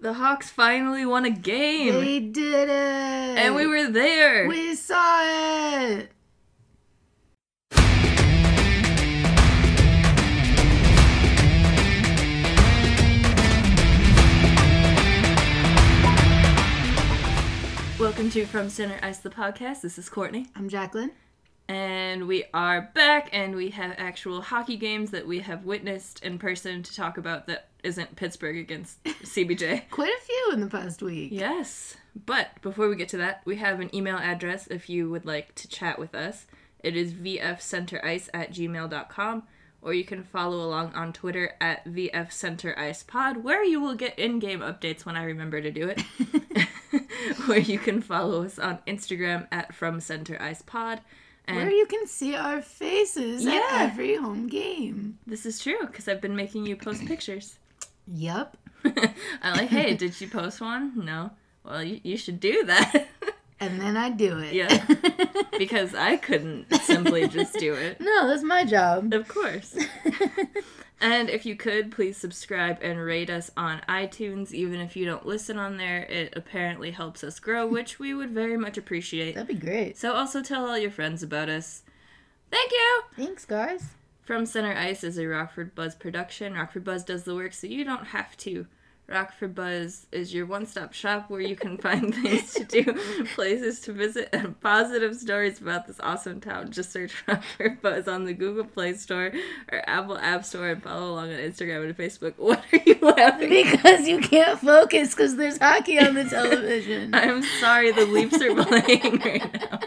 The Hawks finally won a game. They did it. And we were there. We saw it. Welcome to From Center Ice, the podcast. This is Courtney. I'm Jacqueline. And we are back, and we have actual hockey games that we have witnessed in person to talk about that isn't Pittsburgh against CBJ. Quite a few in the past week. Yes. But before we get to that, we have an email address if you would like to chat with us. It is vfcenterice@gmail.com, or you can follow along on Twitter at vfcentericepod, where you will get in-game updates when I remember to do it. Or you can follow us on Instagram at FromCenterIcePod. And where you can see our faces at every home game. This is true, because I've been making you post pictures. Yep. I'm like, hey, did you post one? No. Well, you should do that. And then I do it. Yeah. Because I couldn't simply just do it. No, that's my job. Of course. And if you could, please subscribe and rate us on iTunes. Even if you don't listen on there, it apparently helps us grow, which we would very much appreciate. That'd be great. So also tell all your friends about us. Thank you! Thanks, guys. From Center Ice is a Rockford Buzz production. Rockford Buzz does the work, so you don't have to. Rockford Buzz is your one-stop shop where you can find things to do, places to visit, and positive stories about this awesome town. Just search Rockford Buzz on the Google Play Store or Apple App Store and follow along on Instagram and Facebook. What are you laughing at? Because you can't focus because there's hockey on the television. I'm sorry, the Leafs are playing right now.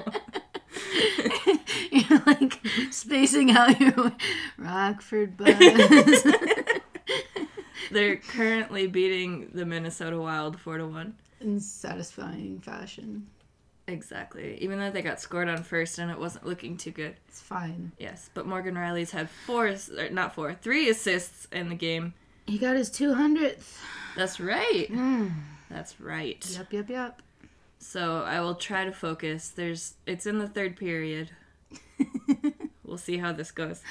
You're like spacing out your Rockford Buzz. They're currently beating the Minnesota Wild 4-1. In satisfying fashion. Exactly. Even though they got scored on first and it wasn't looking too good. It's fine. Yes, but Morgan Riley's had 3 assists in the game. He got his 200th. That's right. That's right. Yep. So I will try to focus. It's in the third period. We'll see how this goes.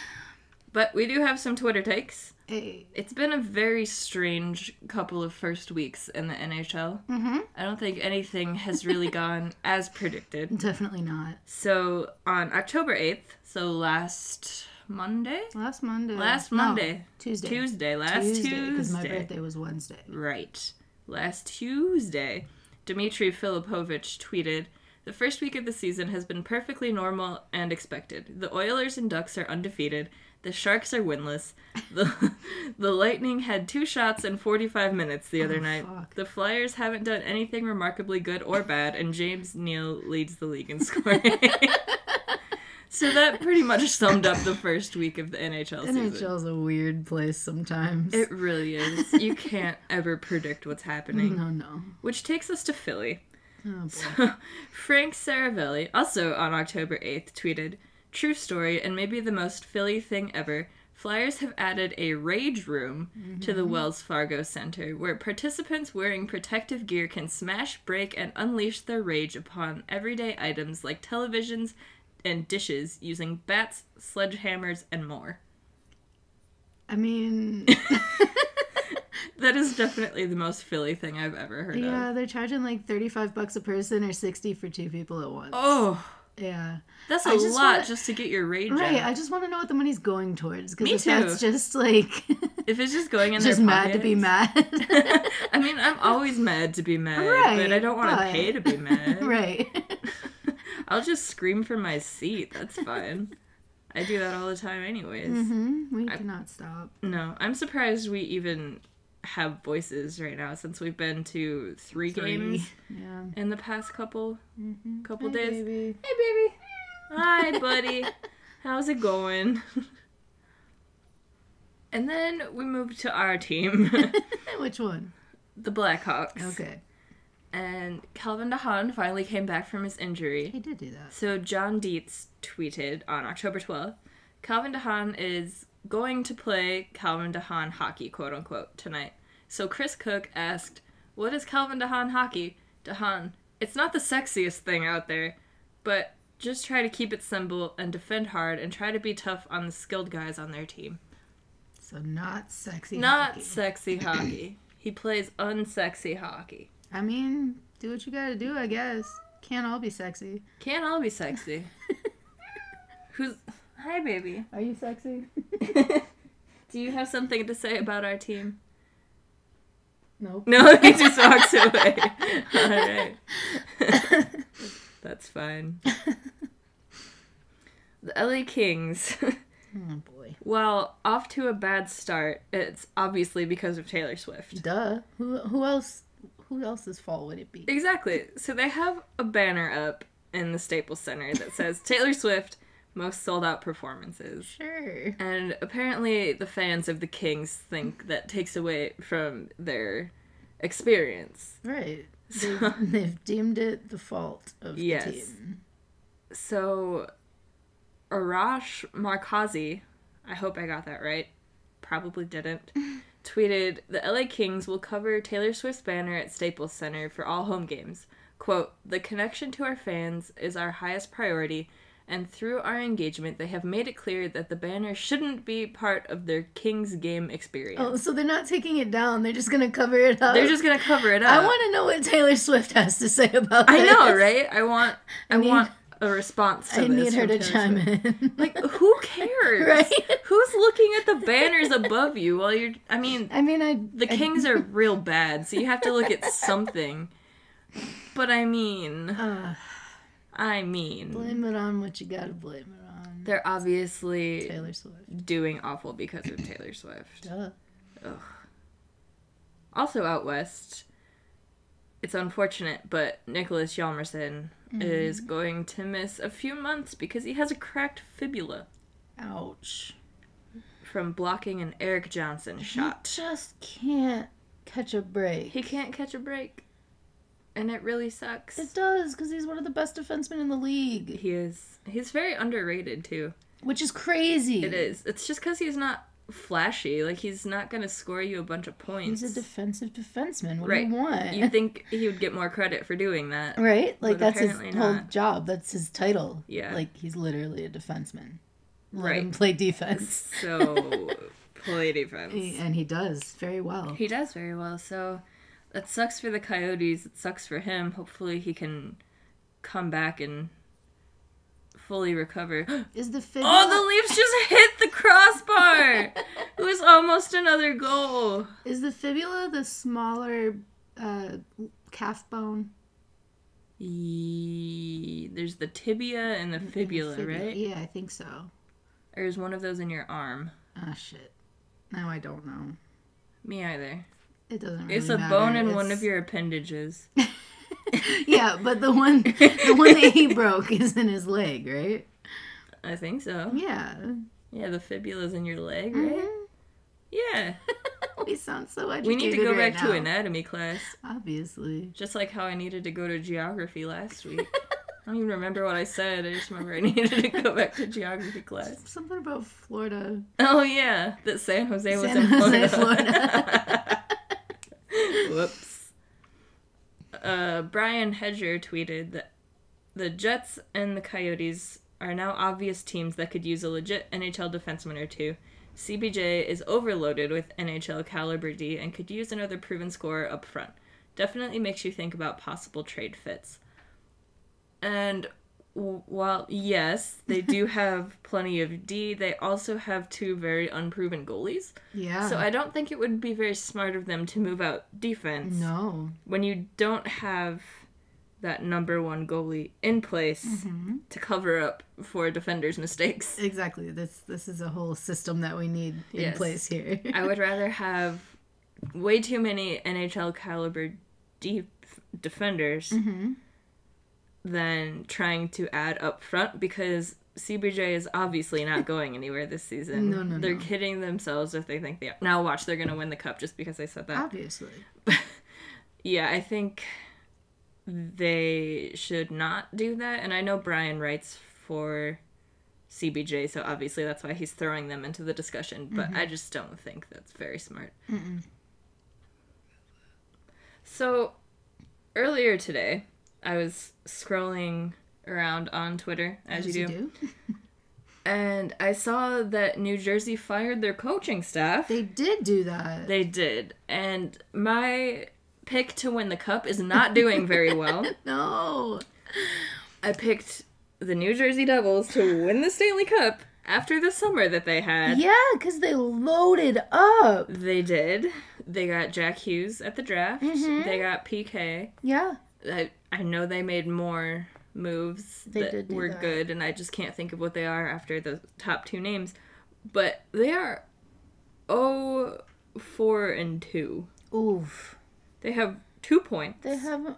But we do have some Twitter takes. Hey. It's been a very strange couple of first weeks in the NHL. Mm-hmm. I don't think anything has really gone as predicted. Definitely not. So on October 8th, so last Monday? Last Monday. No, Tuesday. Last Tuesday. Because my birthday was Wednesday. Right. Last Tuesday, Dmitry Filipovich tweeted, "The first week of the season has been perfectly normal and expected. The Oilers and Ducks are undefeated. The Sharks are winless. The Lightning had 2 shots in 45 minutes the other night. Fuck. The Flyers haven't done anything remarkably good or bad, and James Neal leads the league in scoring." So that pretty much summed up the first week of the NHL season. NHL's a weird place sometimes. It really is. You can't ever predict what's happening. No. Which takes us to Philly. Oh, boy. So, Frank Saravelli, also on October 8th, tweeted, "True story, and maybe the most Philly thing ever. Flyers have added a rage room to the Wells Fargo Center, where participants wearing protective gear can smash, break, and unleash their rage upon everyday items like televisions and dishes using bats, sledgehammers, and more." I mean... That is definitely the most Philly thing I've ever heard of. Yeah, they're charging like $35 a person or $60 for 2 people at once. Oh, yeah. that's a lot just to get your rage Right, out. I just want to know what the money's going towards. Me Because too. that's just like... If it's just going in just their mad to be mad. I mean, I'm always mad to be mad, Right, but I don't want to pay to be mad. Right. I'll just scream from my seat. That's fine. I do that all the time anyways. Mm-hmm. We cannot stop. No, I'm surprised we even have voices right now since we've been to 3 games in the past couple days. Baby. Hey, baby. Hi, buddy. How's it going? And then we moved to our team. Which one? The Blackhawks. Okay. And Calvin DeHaan finally came back from his injury. He did do that. So John Dietz tweeted on October 12th, "Calvin DeHaan is going to play Calvin DeHaan hockey, quote unquote, tonight." So Chris Cook asked, "What is Calvin DeHaan hockey?" DeHaan, "It's not the sexiest thing out there, but just try to keep it simple and defend hard and try to be tough on the skilled guys on their team." So not sexy Not hockey. sexy hockey. He plays unsexy hockey. I mean, do what you gotta do, I guess. Can't all be sexy. Can't all be sexy. Hi, baby. Are you sexy? Do you have something to say about our team? Nope. No, he just walks away. All right. That's fine. The LA Kings. Oh, boy. Well, off to a bad start. It's obviously because of Taylor Swift. Duh. Who else's fault would it be? Exactly. So they have a banner up in the Staples Center that says Taylor Swift, most sold out performances. Sure. And apparently the fans of the Kings think that takes away from their experience. Right. They've deemed it the fault of the team. So, Arash Markazi, I hope I got that right, probably didn't, tweeted, "The LA Kings will cover Taylor Swift's banner at Staples Center for all home games. Quote, the connection to our fans is our highest priority, and through our engagement, they have made it clear that the banner shouldn't be part of their Kings game experience." Oh, so they're not taking it down. They're just going to cover it up. They're just going to cover it up. I want to know what Taylor Swift has to say about this. I know, right? I want a response to this. I need her to chime in. Like, who cares? Right? Who's looking at the banners above you while you're... The I Kings are real bad, so you have to look at something. But blame it on what you gotta blame it on. They're obviously Taylor Swift doing awful because of Taylor Swift. Duh. Ugh. Also out west, it's unfortunate, but Nicholas Hjalmarsson is going to miss a few months because he has a cracked fibula. Ouch. From blocking an Eric Johnson shot. He just can't catch a break. He can't catch a break. And it really sucks. It does, because he's one of the best defensemen in the league. He is. He's very underrated, too. Which is crazy. It is. It's just because he's not flashy. Like, he's not going to score you a bunch of points. He's a defensive defenseman. What do you want? You think he would get more credit for doing that. Right? Like, that's his whole not. job. That's his title. Yeah. Like, he's literally a defenseman. Let him play defense. So, play defense. And he does very well. He does very well, so... It sucks for the Coyotes. It sucks for him. Hopefully he can come back and fully recover. Is the fibula... Oh, the Leafs just hit the crossbar! It was almost another goal. Is the fibula the smaller calf bone? There's the tibia and the fibula, right? Yeah, I think so. Or is one of those in your arm? Ah, shit. Now I don't know. Me either. It doesn't really It's a matter. bone in one of your appendages. Yeah, but the one that he broke is in his leg, right? I think so. Yeah. Yeah, the fibula's in your leg, right? Mm-hmm. Yeah. We sound so educated. We need to go right back now. to anatomy class. Obviously. Just like how I needed to go to geography last week. I don't even remember what I said. I just remember I needed to go back to geography class. Something about Florida. Oh, yeah. That San Jose was in Florida. Florida. Whoops. Brian Hedger tweeted that the Jets and the Coyotes are now obvious teams that could use a legit NHL defenseman or two. CBJ is overloaded with NHL caliber D and could use another proven scorer up front. Definitely makes you think about possible trade fits. And while, yes, they do have plenty of D, they also have two very unproven goalies. Yeah. So I don't think it would be very smart of them to move out defense. No. When you don't have that number one goalie in place to cover up for a defender's mistakes. Exactly. This is a whole system that we need in place here. I would rather have way too many NHL caliber defenders than trying to add up front, because CBJ is obviously not going anywhere this season. No. They're kidding themselves if they think they are. Now watch, they're going to win the cup just because I said that. Obviously. Yeah, I think they should not do that. And I know Brian writes for CBJ, so obviously that's why he's throwing them into the discussion. But I just don't think that's very smart. So, earlier today, I was scrolling around on Twitter, as you do. And I saw that New Jersey fired their coaching staff. They did do that. They did. And my pick to win the cup is not doing very well. No. I picked the New Jersey Devils to win the Stanley Cup after the summer that they had. Yeah, because they loaded up. They did. They got Jack Hughes at the draft. Mm-hmm. They got PK. Yeah. I know they made more moves that were good, and I just can't think of what they are after the top two names. But they are 0-4-2. Oof. They have 2 points. They haven't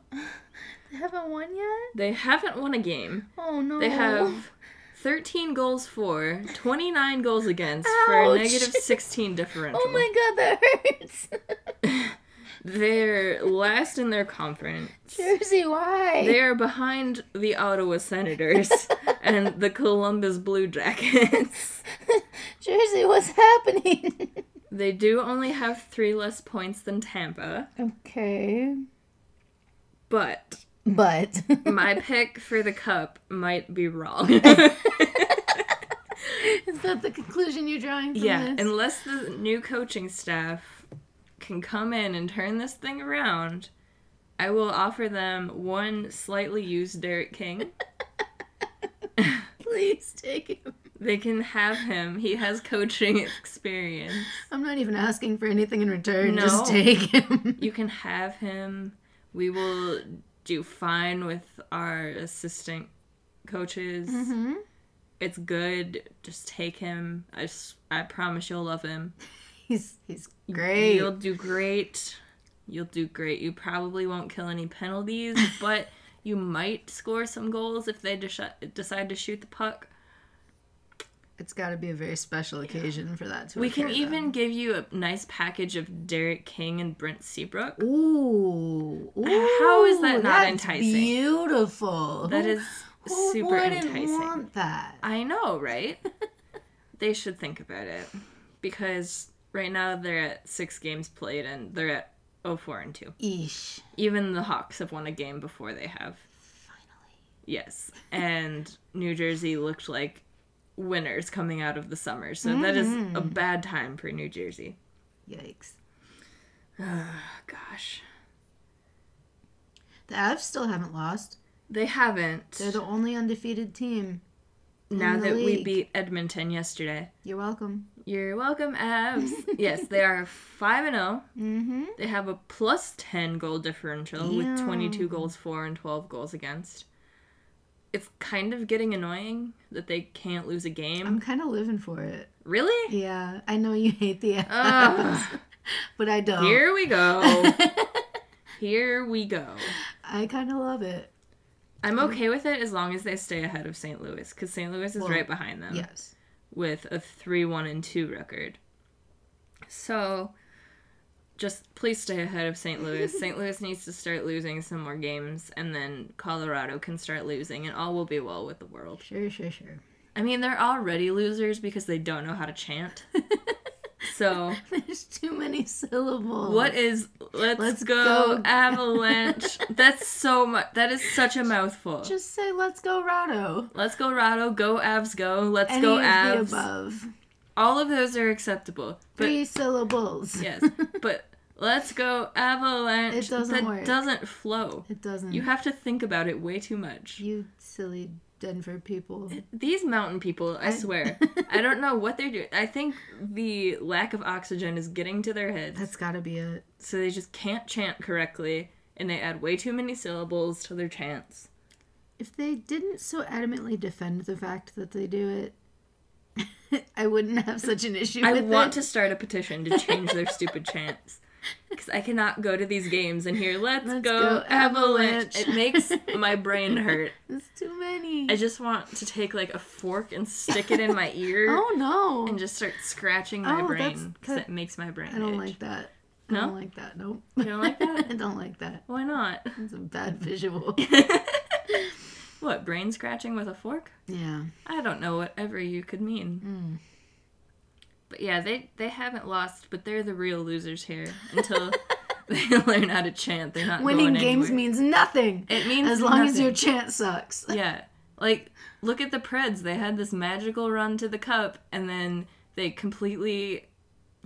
won yet? They haven't won a game. Oh, no. They have 13 goals for, 29 goals against, Ouch. for a negative 16 differential. Oh my god, that hurts. They're last in their conference. Jersey, why? They are behind the Ottawa Senators and the Columbus Blue Jackets. Jersey, what's happening? They do only have 3 less points than Tampa. Okay. But my pick for the cup might be wrong. Is that the conclusion you're drawing from this? Unless the new coaching staff can come in and turn this thing around, I will offer them one slightly used Derek King. Please take him. They can have him. He has coaching experience. I'm not even asking for anything in return. No. Just take him. You can have him. We will do fine with our assistant coaches. Mm-hmm. It's good. Just take him. I promise you'll love him. He's great. You'll do great. You'll do great. You probably won't kill any penalties, but you might score some goals if they decide to shoot the puck. It's got to be a very special occasion for that to We occur, can even give you a nice package of Derek King and Brent Seabrook. Ooh. How is that not that's enticing? Beautiful. That is super enticing. Who wouldn't want that? I know, right? They should think about it. Because right now they're at 6 games played and they're at 0-4-2. Eesh. Even the Hawks have won a game before they have. Finally. Yes. And New Jersey looked like winners coming out of the summer. So that is a bad time for New Jersey. Yikes. Gosh. The Avs still haven't lost. They haven't. They're the only undefeated team. Now that we league. beat Edmonton yesterday. You're welcome. You're welcome, Avs. Yes, they are 5-0. Mm-hmm. They have a plus 10 goal differential with 22 goals for and 12 goals against. It's kind of getting annoying that they can't lose a game. I'm kind of living for it. Really? Yeah, I know you hate the Avs, but I don't. Here we go. Here we go. I kind of love it. I'm okay with it as long as they stay ahead of St. Louis, because St. Louis is right behind them. Yes. With a 3-1-2 record. So, just please stay ahead of St. Louis. St. Louis needs to start losing some more games, and then Colorado can start losing, and all will be well with the world. Sure. I mean, they're already losers because they don't know how to chant. So, There's too many syllables. what is let's go Avalanche? That's so much. That is such a mouthful. Just say, let's go, Rado. Let's go Rado, go Avs go, let's Any go of Avs. the above. All of those are acceptable. But 3 syllables. yes, but let's go Avalanche. It doesn't work. That doesn't flow. It doesn't. You have to think about it way too much. You silly Denver people. These mountain people, I swear, I don't know what they're doing. I think the lack of oxygen is getting to their heads. That's gotta be it. So they just can't chant correctly, and they add way too many syllables to their chants. If they didn't so adamantly defend the fact that they do it, I wouldn't have such an issue with it. I want to start a petition to change their stupid chants. Because I cannot go to these games and hear, let's go Avalanche. It makes my brain hurt. It's too many. I just want to take like a fork and stick it in my ear. Oh no. And just start scratching my brain. Because it makes my brain I don't itch. like that. No? I don't like that. Nope. You don't like that? I don't like that. Why not? It's a bad visual. What, brain scratching with a fork? Yeah. I don't know, whatever you could mean. But yeah, they haven't lost, but they're the real losers here. Until they learn how to chant, they're not Winning going games anywhere. means nothing. It means as long as nothing. your chant sucks. Yeah. Like, look at the Preds. They had this magical run to the cup, and then they completely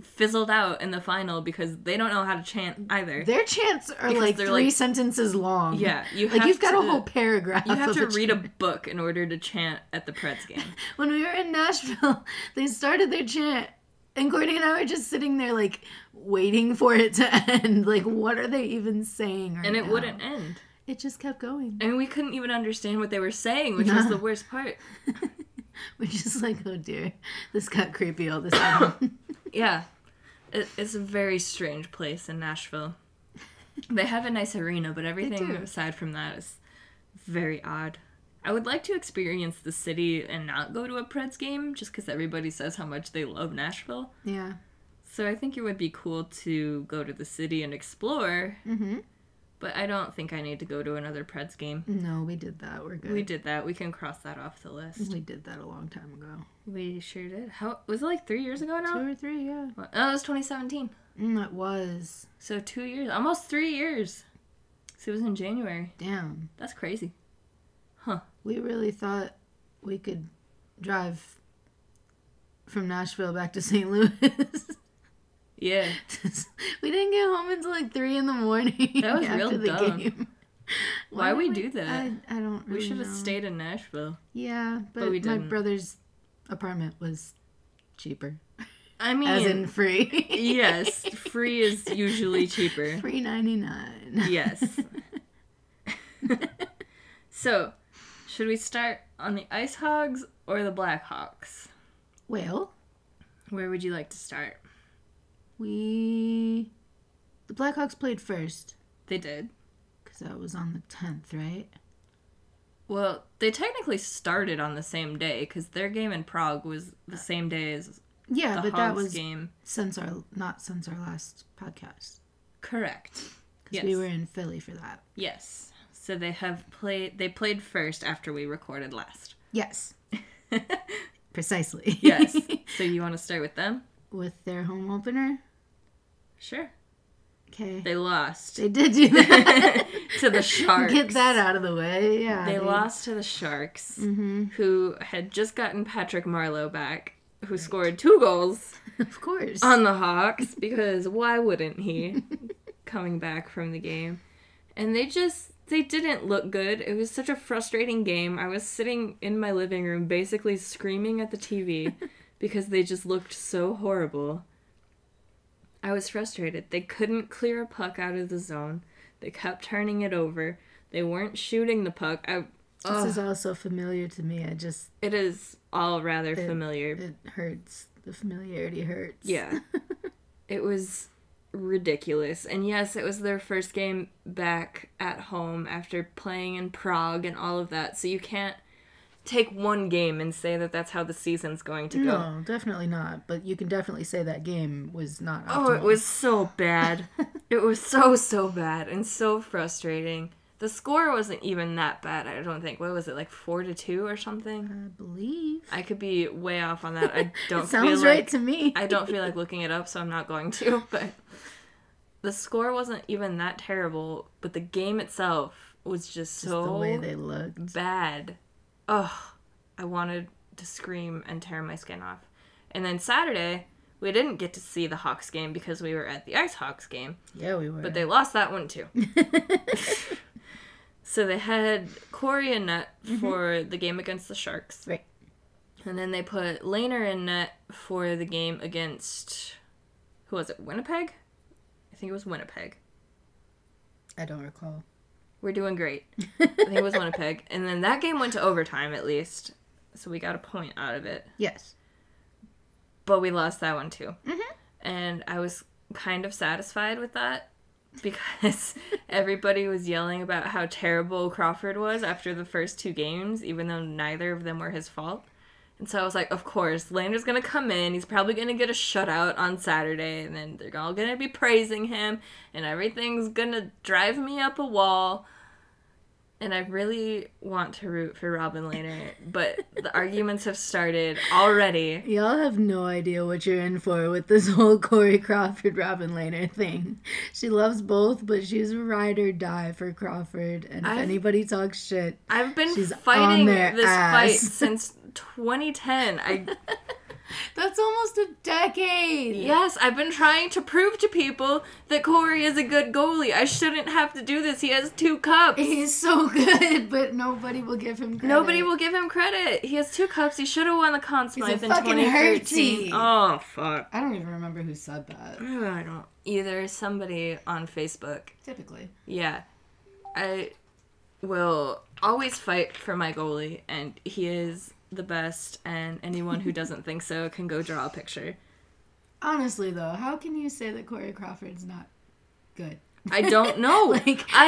fizzled out in the final because they don't know how to chant either. Their chants are Because like they're, three like- sentences long. Yeah, You've got a whole paragraph. You have of to a read a chant. book in order to chant at the Preds game. When we were in Nashville, they started their chant, and Courtney and I were just sitting there, like, waiting for it to end. Like, what are they even saying right And it now? wouldn't end. It just kept going. And we couldn't even understand what they were saying, which was the worst part. We're just like, oh dear, this got creepy all of a sudden. Yeah. It's a very strange place in Nashville. They have a nice arena, but everything do. aside from that is very odd. I would like to experience the city and not go to a Preds game, just because everybody says how much they love Nashville. Yeah. So I think it would be cool to go to the city and explore, Mm-hmm. but I don't think I need to go to another Preds game. No, we did that. We're good. We did that. We can cross that off the list. We did that a long time ago. We sure did. How was it, like 3 years ago now? 2 or 3, yeah. Oh, it was 2017. It was. So 2 years, almost 3 years. So it was in January. Damn. That's crazy. We really thought we could drive from Nashville back to St. Louis. Yeah. We didn't get home until like 3 in the morning. That was after real the dumb. game. Why did we do that? I don't really We should have know. stayed in Nashville. Yeah, but we my didn't. brother's apartment was cheaper. I mean, As in free. yes, free is usually cheaper. $3.99. Yes. So, should we start on the Ice Hogs or the Black Hawks? Well, Where would you like to start? the Blackhawks played first. They did. Because that was on the 10th, right? Well, they technically started on the same day because their game in Prague was the same day as Yeah, the but Hogs that was game. not since our last podcast. Correct. Because Yes. we were in Philly for that. Yes. So they played first after we recorded last. Yes. Precisely. Yes. So you want to start with them? With their home opener? Sure. Okay. They lost They did do that. to the Sharks. Get that out of the way. Yeah. They lost to the Sharks, Mm-hmm. who had just gotten Patrick Marleau back, who scored 2 goals Of course. on the Hawks, because why wouldn't he, coming back from the game? And they didn't look good. It was such a frustrating game. I was sitting in my living room basically screaming at the TV because they just looked so horrible. I was frustrated. They couldn't clear a puck out of the zone. They kept turning it over. They weren't shooting the puck. This is also familiar to me. It is all rather familiar. It hurts. The familiarity hurts. Yeah. It was ridiculous. And yes, it was their first game back at home after playing in Prague and all of that. So you can't take one game and say that that's how the season's going to go. No, definitely not. But you can definitely say that game was not optimal. Oh, it was so bad. It was so bad and so frustrating. The score wasn't even that bad, I don't think. What was it, like 4-2 or something? I believe. I could be way off on that. I don't It sounds feel right like, to me. I don't feel like looking it up, so I'm not going to. But the score wasn't even that terrible, but the game itself was just so the way they looked. bad. Ugh, I wanted to scream and tear my skin off. And then Saturday, we didn't get to see the Hawks game because we were at the Ice Hawks game. Yeah, we were. But they lost that one too. So they had Corey in net for the game against the Sharks. Right. And then they put Lehner in net for the game against, who was it, Winnipeg? I think it was Winnipeg. I don't recall. We're doing great. I think it was Winnipeg. And then that game went to overtime at least. So we got a point out of it. Yes. But we lost that one too. Mm-hmm. And I was kind of satisfied with that because everybody was yelling about how terrible Crawford was after the first 2 games, even though neither of them were his fault. And so I was like, of course, Lander's going to come in. He's probably going to get a shutout on Saturday, and then they're all going to be praising him, and everything's going to drive me up a wall. And I really want to root for Robin Lehner, but the arguments have started already. Y'all have no idea what you're in for with this whole Corey Crawford, Robin Lehner thing. She loves both, but she's a ride or die for Crawford. And if anybody talks shit, I've been she's fighting on their this ass. fight since 2010. That's almost a decade. Yes, I've been trying to prove to people that Corey is a good goalie. I shouldn't have to do this. He has 2 cups. He's so good, but nobody will give him credit. Nobody will give him credit. He has 2 cups. He should have won the Conn Smythe in fucking 2013. hurty. Oh, fuck. I don't even remember who said that. I don't either. Somebody on Facebook. Typically. Yeah. I will always fight for my goalie, and he is the best, and anyone who doesn't think so can go draw a picture. Honestly, though, how can you say that Corey Crawford's not good? I don't know.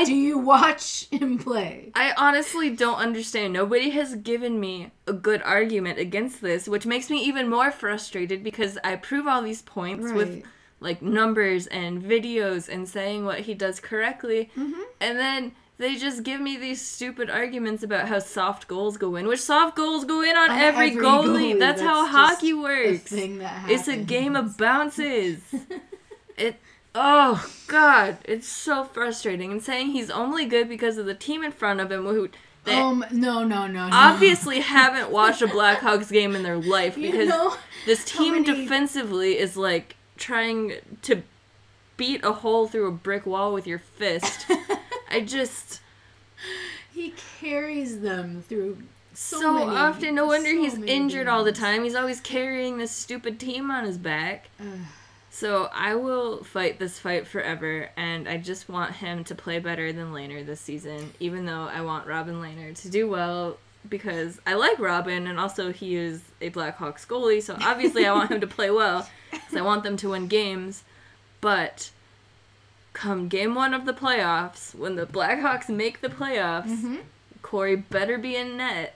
Do you watch him play? I honestly don't understand. Nobody has given me a good argument against this, which makes me even more frustrated because I prove all these points with numbers and videos and saying what he does correctly, and then they just give me these stupid arguments about how soft goals go in, which soft goals go in on every goalie. That's how hockey works. It's a game of bounces. Oh, God. It's so frustrating. And saying he's only good because of the team in front of him who... No. Obviously haven't watched a Blackhawks game in their life because this team defensively is like trying to beat a hole through a brick wall with your fist. He carries them through so often. No wonder he's injured all the time. He's always carrying this stupid team on his back. So I will fight this fight forever, and I just want him to play better than Lehner this season, even though I want Robin Lehner to do well because I like Robin, and also he is a Blackhawks goalie, so obviously I want him to play well because I want them to win games. But come game 1 of the playoffs, when the Blackhawks make the playoffs, Corey better be in net.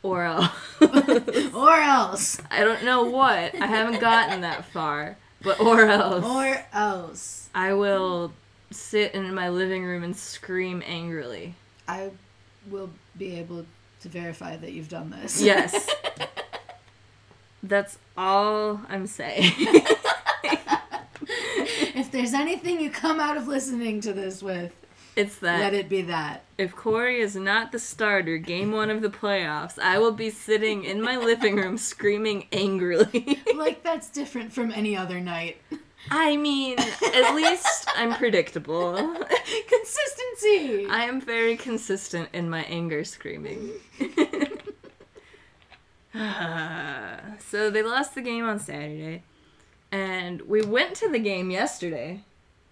Or else. Or else. I don't know what. I haven't gotten that far. But or else. Or else. I will sit in my living room and scream angrily. I will be able to verify that you've done this. Yes. That's all I'm saying. If there's anything you come out of listening to this with, it's that. Let it be that. If Corey is not the starter game 1 of the playoffs, I will be sitting in my living room screaming angrily. Like that's different from any other night. I mean, at least I'm predictable. Consistency! I am very consistent in my anger screaming. So they lost the game on Saturday. And we went to the game yesterday.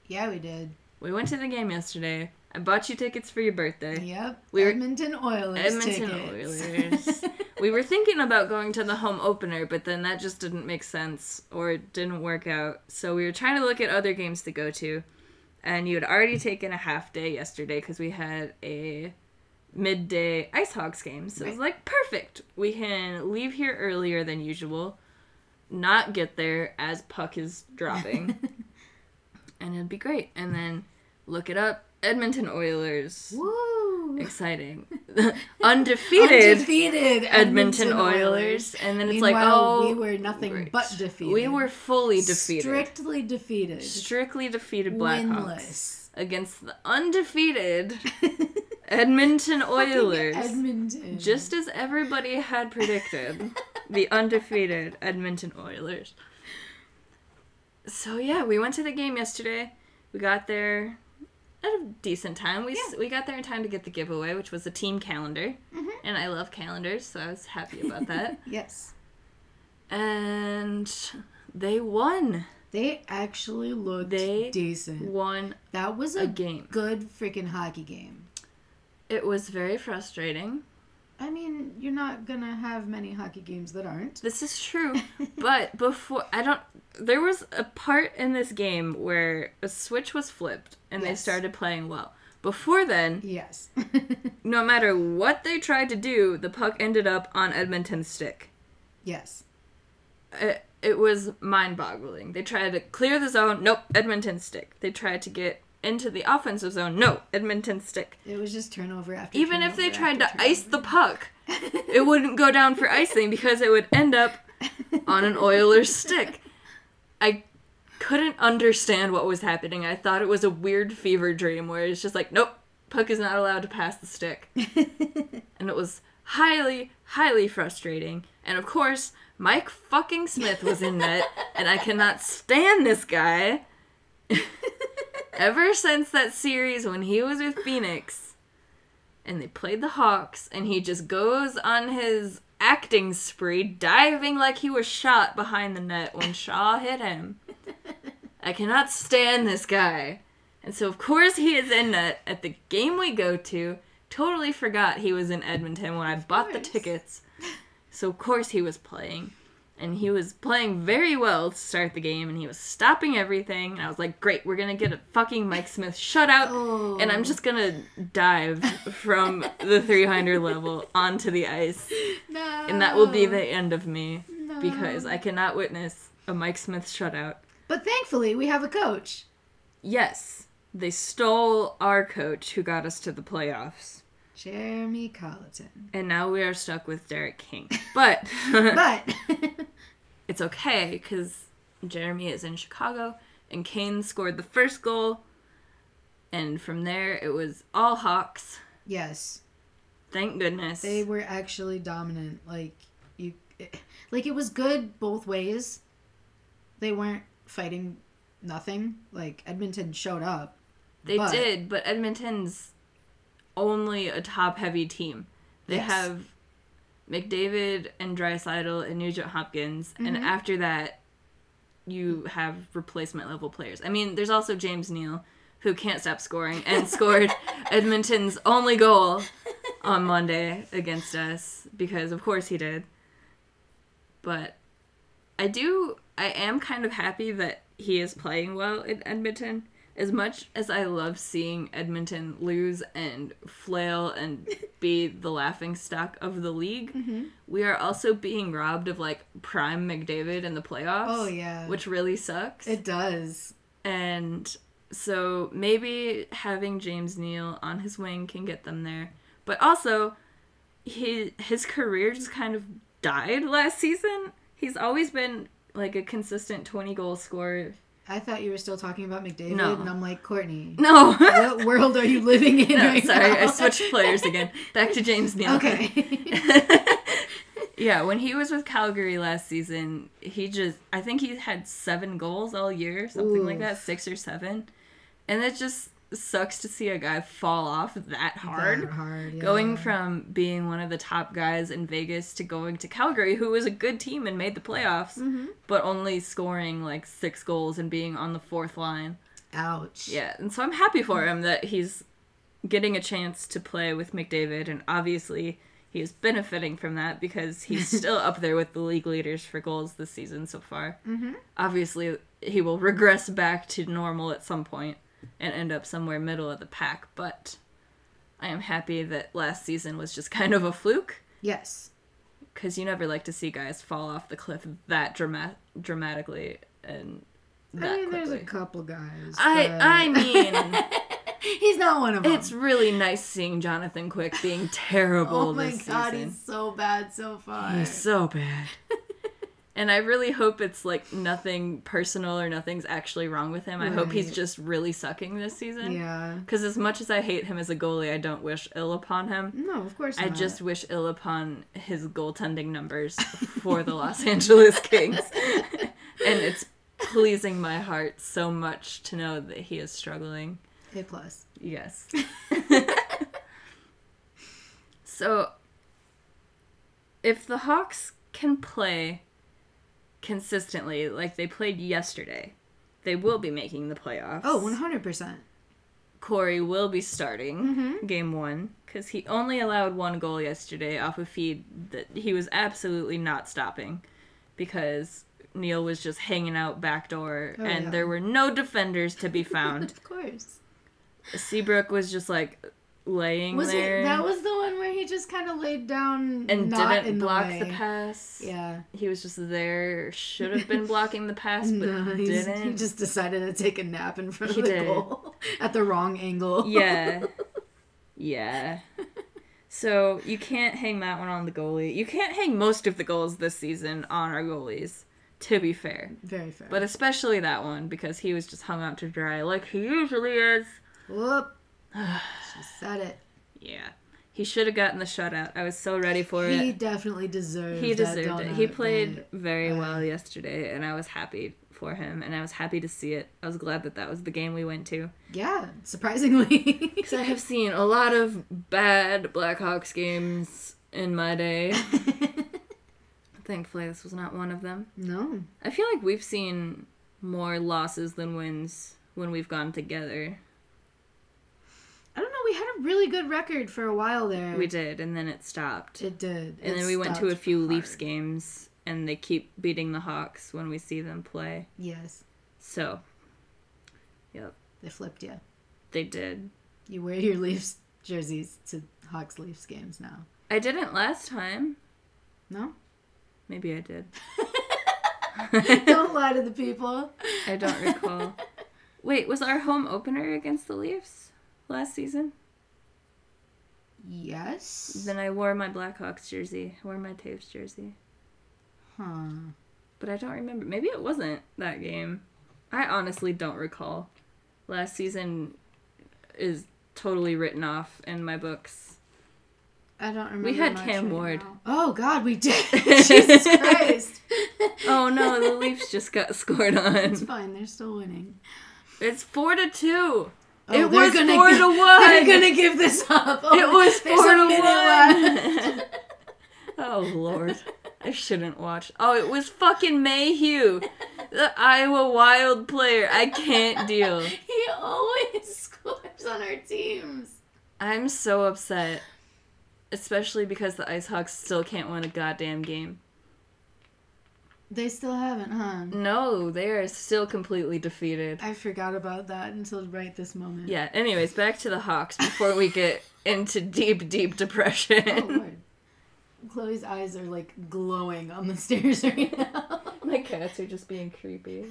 Yeah, we did. We went to the game yesterday. I bought you tickets for your birthday. Yep. Edmonton Oilers tickets. We were thinking about going to the home opener, but then that just didn't make sense or it didn't work out. So we were trying to look at other games to go to. And you had already taken a half day yesterday because we had a midday Ice Hogs game. So it was like, perfect. We can leave here earlier than usual, not get there as puck is dropping. And it'd be great. And then look it up. Edmonton Oilers. Woo! Exciting. Undefeated Edmonton Oilers. Oilers. And then it's Meanwhile, we were nothing but defeated. We were fully defeated. Strictly defeated. Strictly defeated Blackhawks. Winless. Against the undefeated Edmonton Oilers. Edmonton. Just as everybody had predicted. The undefeated Edmonton Oilers. So yeah, we went to the game yesterday. We got there at a decent time. We got there in time to get the giveaway, which was a team calendar. And I love calendars, so I was happy about that. Yes. And they won. They actually looked decent. Won. That was a game. Good freaking hockey game. It was very frustrating. I mean, you're not gonna have many hockey games that aren't. This is true. But there was a part in this game where a switch was flipped and they started playing well. Before then, yes. No matter what they tried to do, the puck ended up on Edmonton's stick. Yes. It was mind-boggling. They tried to clear the zone. Nope, Edmonton's stick. They tried to get into the offensive zone. No, Edmonton stick. It was just turnover after Even turnover if they tried to after ice the puck, it wouldn't go down for icing because it would end up on an Oilers stick. I couldn't understand what was happening. I thought it was a weird fever dream where it's just like, nope, puck is not allowed to pass the stick. And it was highly, highly frustrating. And of course, Mike fucking Smith was in net, and I cannot stand this guy. Ever since that series when he was with Phoenix, and they played the Hawks, and he just goes on his acting spree, diving like he was shot behind the net when Shaw hit him. I cannot stand this guy. And so, of course, he is in net at the game we go to. Totally forgot he was in Edmonton when I bought the tickets. So, of course, he was playing. And he was playing very well to start the game, and he was stopping everything. And I was like, great, we're going to get a fucking Mike Smith shutout, and I'm just going to dive from the 300 level onto the ice. No. And that will be the end of me, because I cannot witness a Mike Smith shutout. But thankfully, we have a coach. Yes, they stole our coach who got us to the playoffs. Jeremy Colleton. And now we are stuck with Derek King. But it's okay, because Jeremy is in Chicago, and Kane scored the first goal, and from there it was all Hawks. Yes. Thank goodness. They were actually dominant. It was good both ways. They weren't fighting nothing. Like, Edmonton showed up. They did, but Edmonton's only a top-heavy team. They have McDavid and Draisaitl and Nugent Hopkins, and after that, you have replacement-level players. I mean, there's also James Neal, who can't stop scoring, and scored Edmonton's only goal on Monday against us, because of course he did. But I am kind of happy that he is playing well in Edmonton. As much as I love seeing Edmonton lose and flail and be the laughingstock of the league, we are also being robbed of, like, prime McDavid in the playoffs. Oh, yeah. Which really sucks. It does. And so maybe having James Neal on his wing can get them there. But also, his career just kind of died last season. He's always been, like, a consistent 20-goal scorer. I thought you were still talking about McDavid, No. and I'm like, Courtney. No. What world are you living in right sorry, now? I switched players again. Back to James Neal. Okay. Yeah, when he was with Calgary last season, I think he had 7 goals all year, something like that, 6 or 7. And it just sucks to see a guy fall off that hard. Yeah. Going from being one of the top guys in Vegas to going to Calgary, who was a good team and made the playoffs, but only scoring like 6 goals and being on the 4th line. Ouch. Yeah, and so I'm happy for him that he's getting a chance to play with McDavid, and obviously he is benefiting from that because he's still up there with the league leaders for goals this season so far. Obviously, he will regress back to normal at some point and end up somewhere middle of the pack, but I am happy that last season was just kind of a fluke. Yes. Because you never like to see guys fall off the cliff that dramatically and that quickly. There's a couple guys. I mean... He's not one of them. It's really nice seeing Jonathan Quick being terrible this season. Oh my god, he's so bad so far. He's so bad. And I really hope it's, like, nothing personal or nothing's actually wrong with him. I hope he's just really sucking this season. Yeah. Because as much as I hate him as a goalie, I don't wish ill upon him. No, of course not. I just wish ill upon his goaltending numbers for the Los Angeles Kings. And it's pleasing my heart so much to know that he is struggling. A+. Yes. So, if the Hawks can play consistently like they played yesterday, they will be making the playoffs. Oh, 100%. Corey will be starting game 1 because he only allowed 1 goal yesterday off a feed that he was absolutely not stopping because Neal was just hanging out backdoor and there were no defenders to be found. Of course. Seabrook was just like laying there. That was the one where he just kind of laid down and not didn't in block the the way. pass. Yeah. He was just there, should have been blocking the pass, but didn't. He just decided to take a nap in front of the did. goal at the wrong angle. Yeah. Yeah. So you can't hang that one on the goalie. You can't hang most of the goals this season on our goalies, to be fair. Very fair. But especially that one, because he was just hung out to dry like he usually is. Whoop. She said it. Yeah. He should have gotten the shutout. I was so ready for it. He definitely deserved He deserved that it. donut, He played but, very well yesterday, and I was happy for him, and I was happy to see it. I was glad that that was the game we went to. Yeah, surprisingly. Because I have seen a lot of bad Blackhawks games in my day. Thankfully, this was not one of them. No. I feel like we've seen more losses than wins when we've gone together. I don't know, we had a really good record for a while there. We did, and then it stopped. It did. And then we went to a few Leafs games, and they keep beating the Hawks when we see them play. Yes. So, yep. They flipped you. They did. You wear your Leafs jerseys to Hawks Leafs games now. I didn't last time. No? Maybe I did. Don't lie to the people. I don't recall. Wait, was our home opener against the Leafs last season? Yes. Then I wore my Blackhawks jersey. I wore my Taves jersey. Huh. But I don't remember. Maybe it wasn't that game. I honestly don't recall. Last season is totally written off in my books. I don't remember. We had much Cam right Ward. now. Oh, God, we did. Jesus Christ. Oh, no, the Leafs just got scored on. It's fine. They're still winning. It's 4-2. Oh, it was 4-1. They're going to give this up. Oh, it was 4-1. left. Oh, Lord. I shouldn't watch. Oh, it was fucking Mayhew, the Iowa Wild player. I can't deal. He always scores on our teams. I'm so upset. Especially because the Ice Hawks still can't win a goddamn game. They still haven't, huh? No, they are still completely defeated. I forgot about that until right this moment. Yeah, anyways, back to the Hawks before we get into deep, deep depression. Oh, Lord. Chloe's eyes are, like, glowing on the stairs right now. My cats are just being creepy.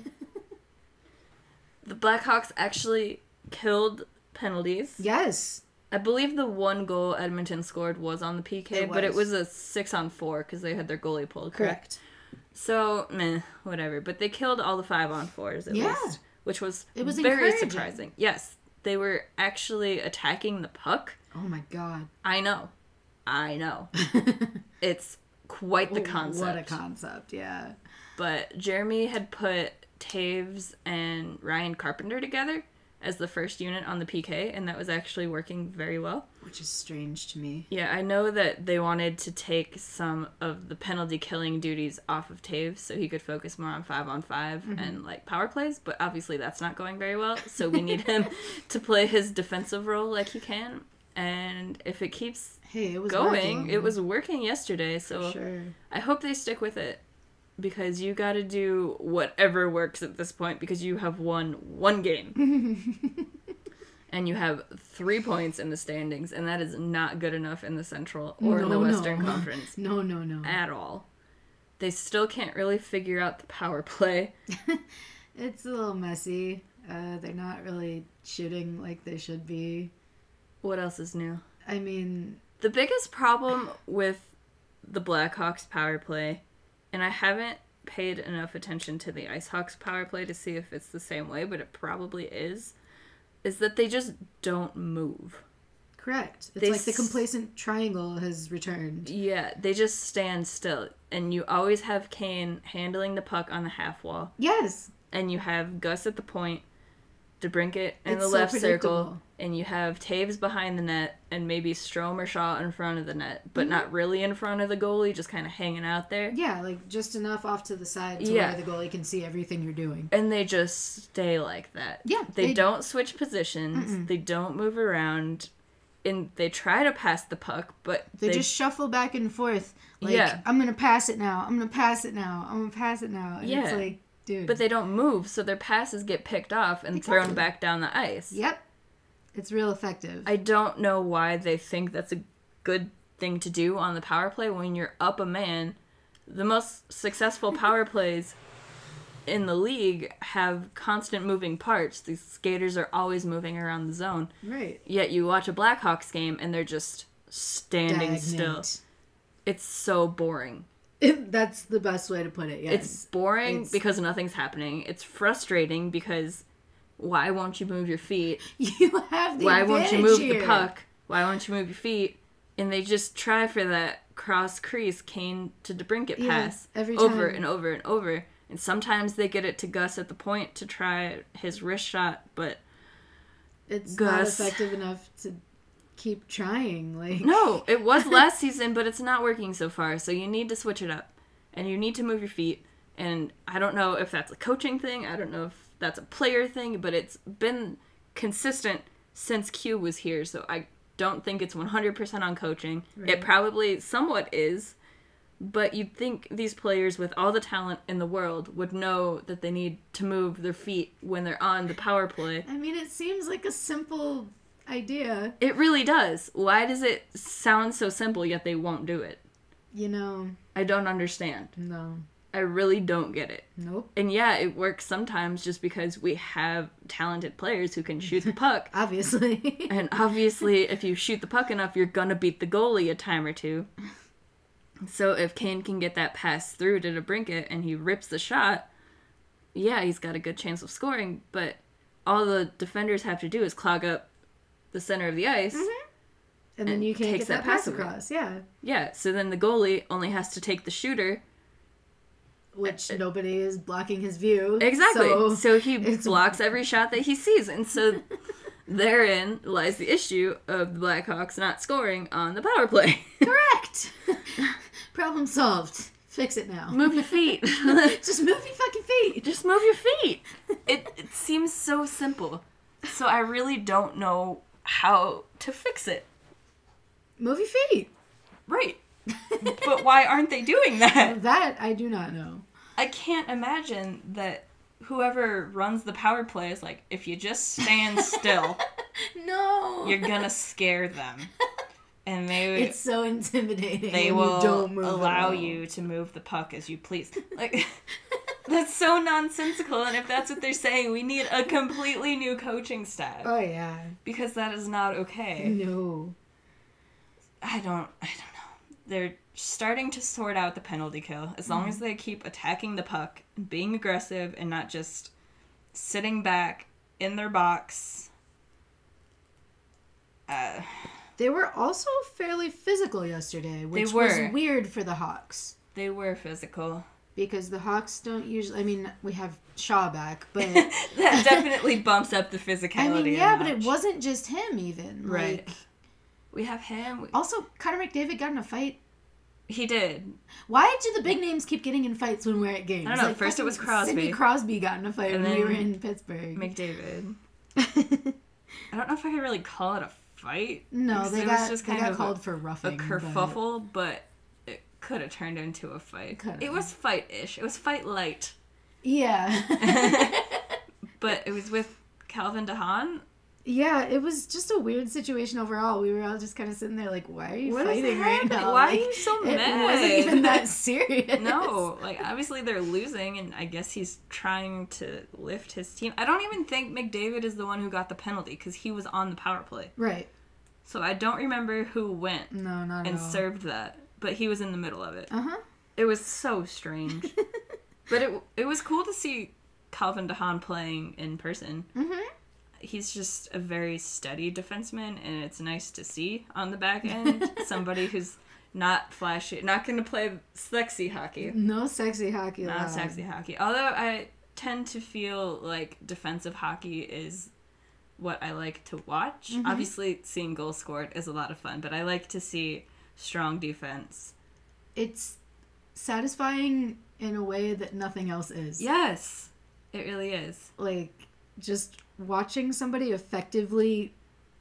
The Blackhawks actually killed penalties. Yes. I believe the one goal Edmonton scored was on the PK, but it was a 6-on-4 because they had their goalie pulled, correct? So, meh, whatever. But they killed all the 5-on-4s at least, which was very surprising. Yes, they were actually attacking the puck. Oh my God. I know. It's quite the concept. What a concept, yeah. But Jeremy had put Taves and Ryan Carpenter together as the first unit on the PK, and that was actually working very well. Which is strange to me. Yeah, I know that they wanted to take some of the penalty killing duties off of Taves so he could focus more on 5-on-5 and like power plays, but obviously that's not going very well, so we need him to play his defensive role like he can. And if it keeps it was going, working. it was working yesterday, so sure. I hope they stick with it. Because you gotta do whatever works at this point because you have won one game. And you have 3 points in the standings, and that is not good enough in the Central or in the Western Conference. No. At all. They still can't really figure out the power play. It's a little messy. They're not really shooting like they should be. What else is new? I mean... The biggest problem with the Blackhawks power play, and I haven't paid enough attention to the Ice Hawks power play to see if it's the same way, but it probably is that they just don't move. Correct. It's like the complacent triangle has returned. Yeah, they just stand still. And you always have Kane handling the puck on the half wall. Yes. And you have Gus at the point, DeBrincat in the left circle, and you have Taves behind the net, and maybe Strome or Shaw in front of the net, but not really in front of the goalie, just kind of hanging out there. Yeah, like just enough off to the side to where the goalie can see everything you're doing. And they just stay like that. Yeah. They don't switch positions. They don't move around. And they try to pass the puck, but they just shuffle back and forth. Like, I'm going to pass it now. I'm going to pass it now. I'm going to pass it now. And it's like, dude. But they don't move, so their passes get picked off and thrown back down the ice. Yep. It's real effective. I don't know why they think that's a good thing to do on the power play when you're up a man. The most successful power plays in the league have constant moving parts. These skaters are always moving around the zone. Right. Yet you watch a Blackhawks game and they're just standing still. It's so boring. That's the best way to put it, yes. It's boring because nothing's happening. It's frustrating because why won't you move your feet? You have the Why won't you move here. the puck? Why won't you move your feet? And they just try for that cross crease Kane to DeBrincat pass every over time. and over and over. And sometimes they get it to Gus at the point to try his wrist shot, but it's Gus, not effective enough to keep trying. Like no, it was last season, but it's not working so far. So you need to switch it up, and you need to move your feet. And I don't know if that's a coaching thing. I don't know if that's a player thing, but it's been consistent since Q was here. So I don't think it's 100% on coaching. Right. It probably somewhat is, but you'd think these players with all the talent in the world would know that they need to move their feet when they're on the power play. I mean, it seems like a simple idea. It really does. Why does it sound so simple yet they won't do it? You know, I don't understand. No. I really don't get it. Nope. And yeah, it works sometimes just because we have talented players who can shoot the puck. Obviously. And obviously, if you shoot the puck enough, you're gonna beat the goalie a time or two. So if Kane can get that pass through to DeBrincat and he rips the shot, yeah, he's got a good chance of scoring, but all the defenders have to do is clog up the center of the ice. Mm-hmm. And then you can't get that pass across, yeah. Yeah, so then the goalie only has to take the shooter. Which nobody is blocking his view. Exactly. So he blocks every shot that he sees. And so therein lies the issue of the Blackhawks not scoring on the power play. Correct. Problem solved. Fix it now. Move your feet. Just move your fucking feet. Just move your feet. It seems so simple. So I really don't know how to fix it. Move your feet. Right. But why aren't they doing that? That I do not know. I can't imagine that whoever runs the power play is like, if you just stand still, no, you're gonna scare them. And it's so intimidating. They when will you don't move allow you to move the puck as you please. Like, that's so nonsensical. And if that's what they're saying, we need a completely new coaching staff. Oh yeah, because that is not okay. No, I don't know. They're starting to sort out the penalty kill. As long as they keep attacking the puck, and being aggressive, and not just sitting back in their box. They were also fairly physical yesterday, which was weird for the Hawks. They were physical. Because the Hawks don't usually... I mean, we have Shaw back, but... that definitely bumps up the physicality. I mean, yeah, but it wasn't just him, even. Right. Like, we have him. Also, Connor McDavid got in a fight. He did. Why do the big names keep getting in fights when we're at games? I don't know. Like, first it was Crosby. Sidney Crosby got in a fight and when we were in Pittsburgh. McDavid. I don't know if I could really call it a fight. No, they got called for roughing. A kerfuffle, but it could have turned into a fight. It was fight-ish. It was fight light. Yeah. But it was with Calvin DeHaan. Yeah, it was just a weird situation overall. We were all just kind of sitting there like, why are you fighting right now? Why are you so mad? It wasn't even that serious. No, like, obviously they're losing, and I guess he's trying to lift his team. I don't even think McDavid is the one who got the penalty, because he was on the power play. Right. So I don't remember who went and served that, but he was in the middle of it. Uh-huh. It was so strange. But it was cool to see Calvin DeHaan playing in person. Mm-hmm. He's just a very steady defenseman, and it's nice to see on the back end somebody who's not flashy, not going to play sexy hockey. No sexy hockey allowed. Not sexy hockey. Although I tend to feel like defensive hockey is what I like to watch. Mm-hmm. Obviously, seeing goals scored is a lot of fun, but I like to see strong defense. It's satisfying in a way that nothing else is. Yes, it really is. Like, just watching somebody effectively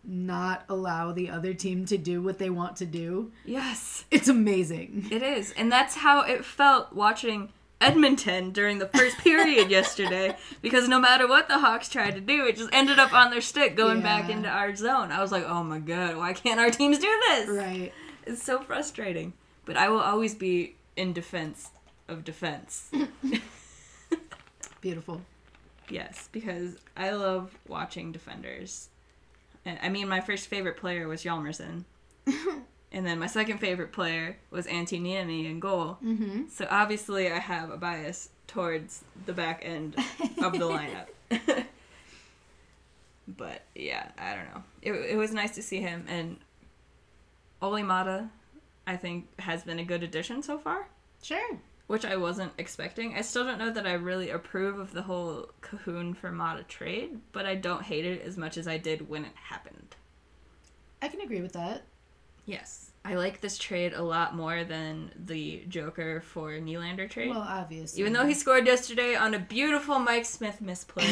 not allow the other team to do what they want to do. Yes. It's amazing. It is. And that's how it felt watching Edmonton during the first period yesterday, because no matter what the Hawks tried to do, it just ended up on their stick going back into our zone. I was like, oh my god, why can't our teams do this? Right. It's so frustrating. But I will always be in defense of defense. Beautiful. Yes, because I love watching defenders. And I mean, my first favorite player was Hjalmarsson. And then my second favorite player was Antti Niemi in goal. Mm-hmm. So obviously I have a bias towards the back end of the lineup. But yeah, I don't know. It was nice to see him. And Olli Mata, I think, has been a good addition so far. Sure. Which I wasn't expecting. I still don't know that I really approve of the whole Cahoon for Mata trade, but I don't hate it as much as I did when it happened. I can agree with that. Yes. I like this trade a lot more than the Joker for Nylander trade. Well, obviously. Even though he scored yesterday on a beautiful Mike Smith misplay.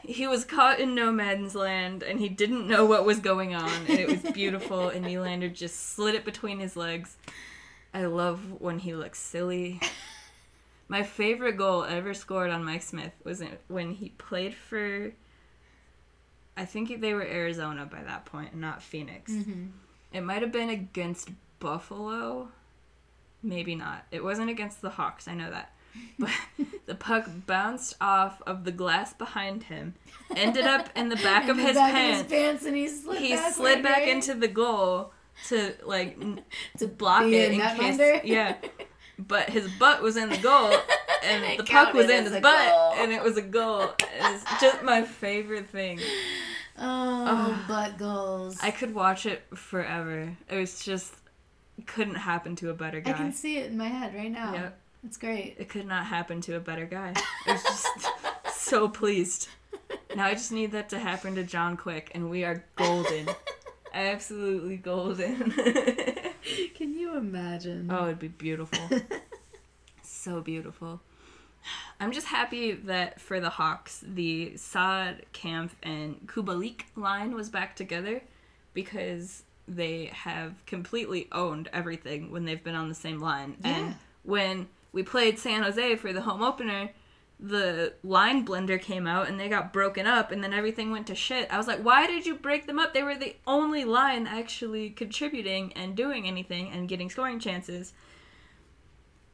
He was caught in no man's land, and he didn't know what was going on, and it was beautiful, and Nylander just slid it between his legs. I love when he looks silly. My favorite goal ever scored on Mike Smith was when he played for, I think they were Arizona by that point, not Phoenix. Mm-hmm. It might have been against Buffalo. Maybe not. It wasn't against the Hawks, I know that. But the puck bounced off of the glass behind him, ended up in the back of his pants, and he slid back into the goal to block it in case. Yeah. But his butt was in the goal, and the puck was in his butt, and it was a goal. It's just my favorite thing. Butt goals. I could watch it forever. It was just, couldn't happen to a better guy. I can see it in my head right now. Yep. It's great. It could not happen to a better guy. I was just so pleased. Now I just need that to happen to John Quick, and we are golden. Absolutely golden. Can you imagine? Oh, it'd be beautiful. So beautiful. I'm just happy that for the Hawks, the Saad, Kampf, and Kubalik line was back together, because they have completely owned everything when they've been on the same line. Yeah. And when we played San Jose for the home opener, the line blender came out and they got broken up, and then everything went to shit. I was like, why did you break them up? They were the only line actually contributing and doing anything and getting scoring chances.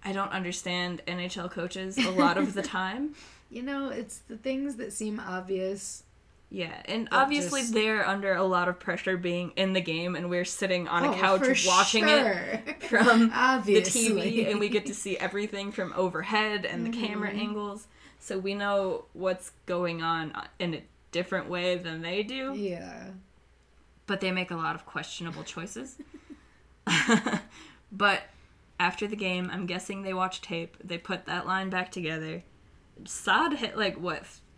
I don't understand NHL coaches a lot of the time. You know, it's the things that seem obvious. Yeah, and obviously they're under a lot of pressure being in the game, and we're sitting on a couch watching it from the TV, and we get to see everything from overhead and the camera angles, so we know what's going on in a different way than they do. Yeah. But they make a lot of questionable choices. But after the game, I'm guessing they watched tape. They put that line back together. Saad hit,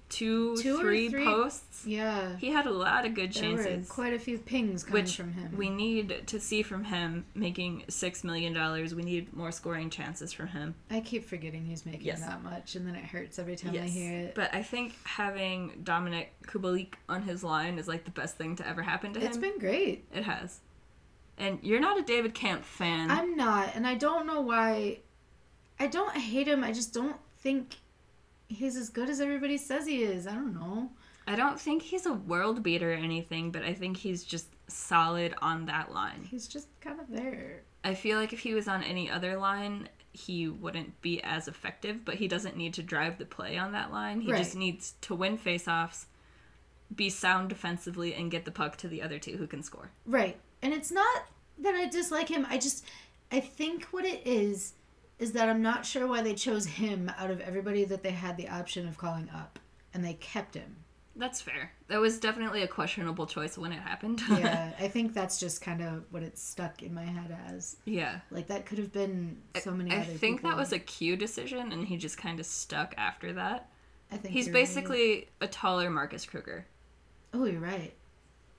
two, three posts. Yeah. He had a lot of good chances. There were quite a few pings coming from him. We need to see from him, making $6 million. We need more scoring chances from him. I keep forgetting he's making that much, and then it hurts every time I hear it. But I think having Dominic Kubalik on his line is the best thing to ever happen to him. It's been great. It has. And you're not a David Kampf fan. I'm not, and I don't know why. I don't hate him, I just don't think he's as good as everybody says he is. I don't know. I don't think he's a world beater or anything, but I think he's just solid on that line. He's just kind of there. I feel like if he was on any other line, he wouldn't be as effective, but he doesn't need to drive the play on that line. He just needs to win faceoffs, be sound defensively, and get the puck to the other two who can score. Right. And it's not that I dislike him. I think what it is that I'm not sure why they chose him out of everybody that they had the option of calling up. And they kept him. That's fair. That was definitely a questionable choice when it happened. Yeah, I think that's just kind of what it's stuck in my head as. Yeah. That could have been so many other people. I think that was a Q decision, and he just kind of stuck after that. I think he's basically a taller Marcus Kruger. Oh, you're right.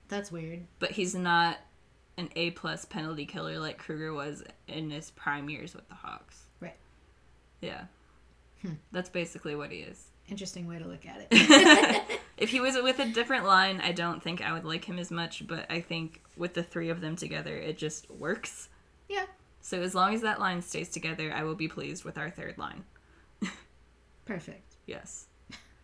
That's weird. But he's not an A-plus penalty killer like Kruger was in his prime years with the Hawks. Right. Yeah. That's basically what he is. Interesting way to look at it. If he was with a different line, I don't think I would like him as much, but I think with the three of them together, it just works. Yeah. So as long as that line stays together, I will be pleased with our third line. Perfect. Yes.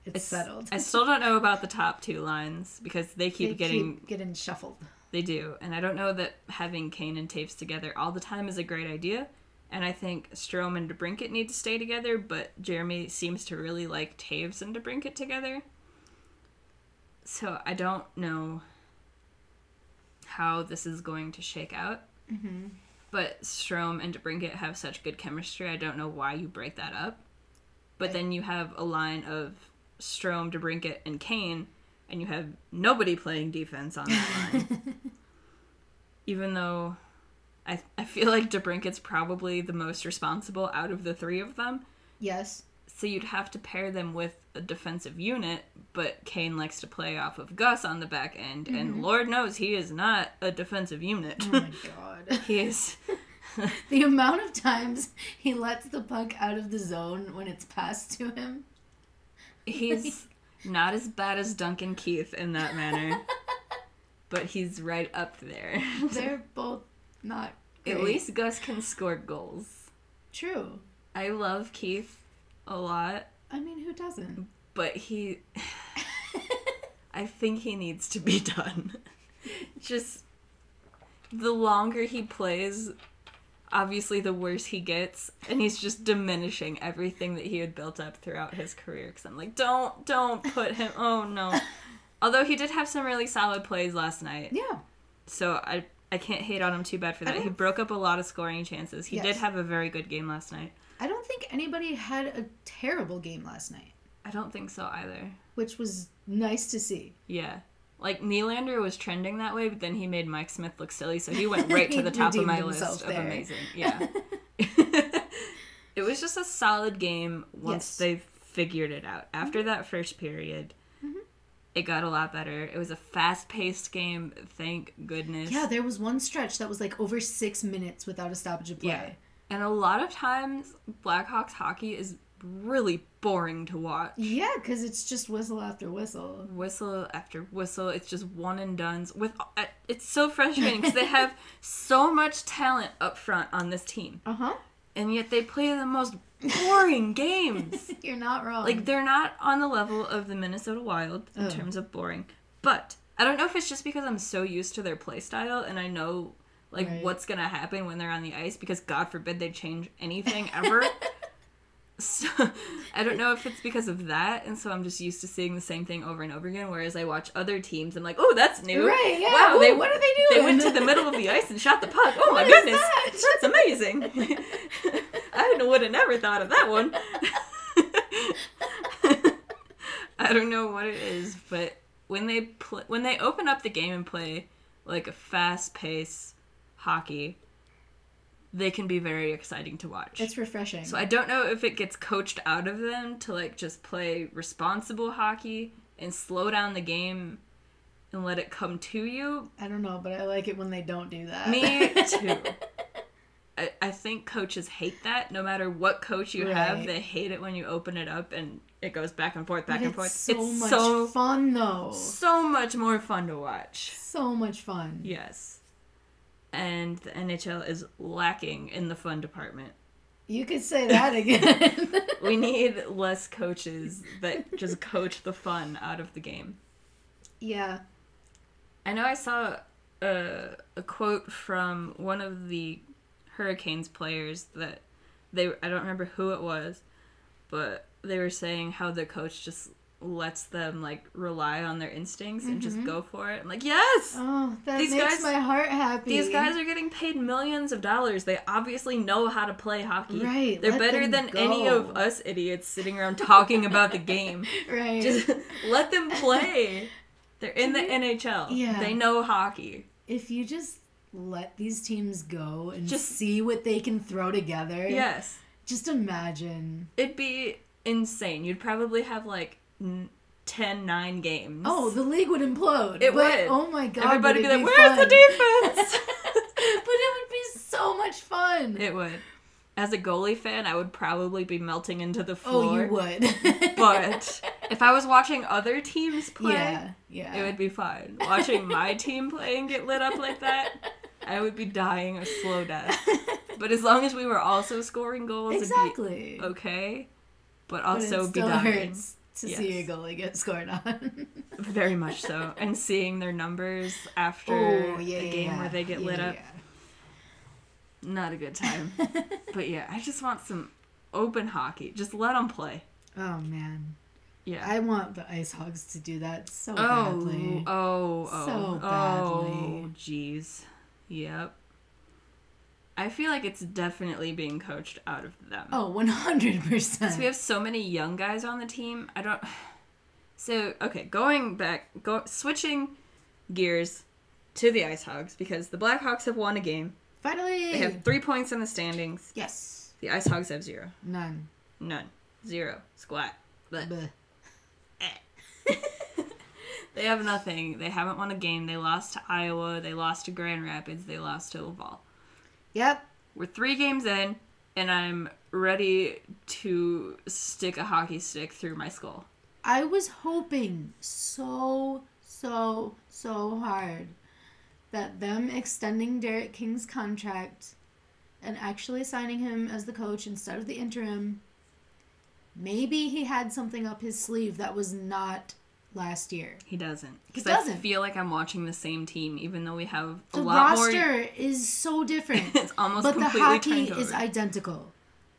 It's settled. I still don't know about the top two lines, because they keep getting shuffled. They do. And I don't know that having Kane and Taves together all the time is a great idea. And I think Strome and DeBrincat need to stay together, but Jeremy seems to really like Taves and DeBrincat together. So I don't know how this is going to shake out. Mm-hmm. But Strome and DeBrincat have such good chemistry, I don't know why you break that up. But then you have a line of Strome, DeBrincat, and Kane, and you have nobody playing defense on that line. Even though I feel like DeBrincat's probably the most responsible out of the three of them. Yes. So you'd have to pair them with a defensive unit, but Kane likes to play off of Gus on the back end, and Lord knows he is not a defensive unit. Oh my god. He is... The amount of times he lets the puck out of the zone when it's passed to him. He's not as bad as Duncan Keith in that manner, but he's right up there. They're both not great. At least Gus can score goals. True. I love Keith a lot. I mean, who doesn't? But I think he needs to be done. Just, the longer he plays, obviously the worse he gets, and he's just diminishing everything that he had built up throughout his career, because I'm like, don't put him, oh no. Although he did have some really solid plays last night. Yeah. So I can't hate on him too bad for that. He broke up a lot of scoring chances. He did have a very good game last night. I don't think anybody had a terrible game last night. I don't think so either. Which was nice to see. Yeah. Like, Nylander was trending that way, but then he made Mike Smith look silly, so he went right to the top of my list of amazing. Yeah. It was just a solid game once they figured it out. After that first period, it got a lot better. It was a fast-paced game, thank goodness. Yeah, there was one stretch that was like over 6 minutes without a stoppage of play. Yeah. And a lot of times, Blackhawks hockey is really boring to watch. Yeah, because it's just whistle after whistle. Whistle after whistle. It's just one and dones. It's so frustrating because they have so much talent up front on this team. Uh-huh. And yet they play the most boring games. You're not wrong. Like, they're not on the level of the Minnesota Wild in terms of boring. But I don't know if it's just because I'm so used to their play style and I know, like, what's going to happen when they're on the ice, because God forbid they change anything ever. So, I don't know if it's because of that, and so I'm just used to seeing the same thing over and over again, whereas I watch other teams, I'm like, oh, that's new. Right, yeah. Wow, Ooh, what are they doing? They went to the middle of the ice and shot the puck. Oh my goodness, that's amazing. I would have never thought of that one. I don't know what it is, but when they open up the game and play like a fast-paced hockey, they can be very exciting to watch. It's refreshing. So I don't know if it gets coached out of them to, like, just play responsible hockey and slow down the game and let it come to you. I don't know, but I like it when they don't do that. Me too. I think coaches hate that. No matter what coach you have, they hate it when you open it up and it goes back and forth, back and forth. It's so much fun, though. So much more fun to watch. So much fun. Yes. And the NHL is lacking in the fun department. You could say that again. We need less coaches that just coach the fun out of the game. Yeah. I know I saw a quote from one of the Hurricanes players that I don't remember who it was, but they were saying how the coach just lets them, like, rely on their instincts and just go for it. I'm like, yes! Oh, that makes my heart happy. These guys are getting paid millions of dollars. They obviously know how to play hockey. Right. They're better than any of us idiots sitting around talking about the game. Right. Just let them play. They're in the NHL. Yeah. They know hockey. If you just let these teams go and just see what they can throw together. Yes. Just imagine. It'd be insane. You'd probably have, like, 9 games. Oh, the league would implode. It would. Oh my god. Everybody would be like, where's the defense? But it would be so much fun. It would. As a goalie fan, I would probably be melting into the floor. Oh, you would. But if I was watching other teams play, yeah. it would be fine. Watching my team play and get lit up like that, I would be dying a slow death. But as long as we were also scoring goals, exactly. it'd be okay. But also it be still dying. Hurts. to see a goalie get scored on. Very much so. And seeing their numbers after a game where they get lit up. Yeah. Not a good time. But yeah, I just want some open hockey. Just let them play. Oh, man. Yeah. I want the Ice Hogs to do that so badly. So badly. Oh, jeez. Yep. I feel like it's definitely being coached out of them. Oh, 100%. Because we have so many young guys on the team. So, okay, switching gears to the Ice Hogs, because the Blackhawks have won a game. Finally! They have 3 points in the standings. Yes. The Ice Hogs have 0. None. 0. Squat. Bleh. They have nothing. They haven't won a game. They lost to Iowa. They lost to Grand Rapids. They lost to Laval. Yep. We're 3 games in, and I'm ready to stick a hockey stick through my skull. I was hoping so hard that them extending Derek King's contract and actually signing him as the coach instead of the interim, maybe he had something up his sleeve that was not last year. He doesn't. Because I feel like I'm watching the same team, even though we have a lot more. The roster is so different. It's almost completely turned over. But the hockey is identical.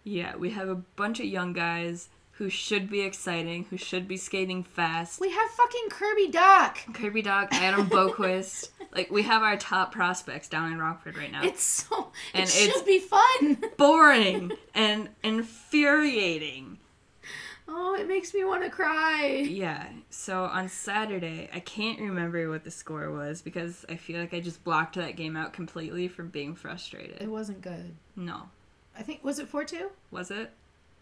Yeah, we have a bunch of young guys who should be exciting, who should be skating fast. We have fucking Kirby Dach, Adam Boquist. Like, we have our top prospects down in Rockford right now. It should be fun. Boring and infuriating. Oh, it makes me want to cry. Yeah. So on Saturday, I can't remember what the score was because I feel like I just blocked that game out completely from being frustrated. It wasn't good. No. I think, was it 4-2? Was it?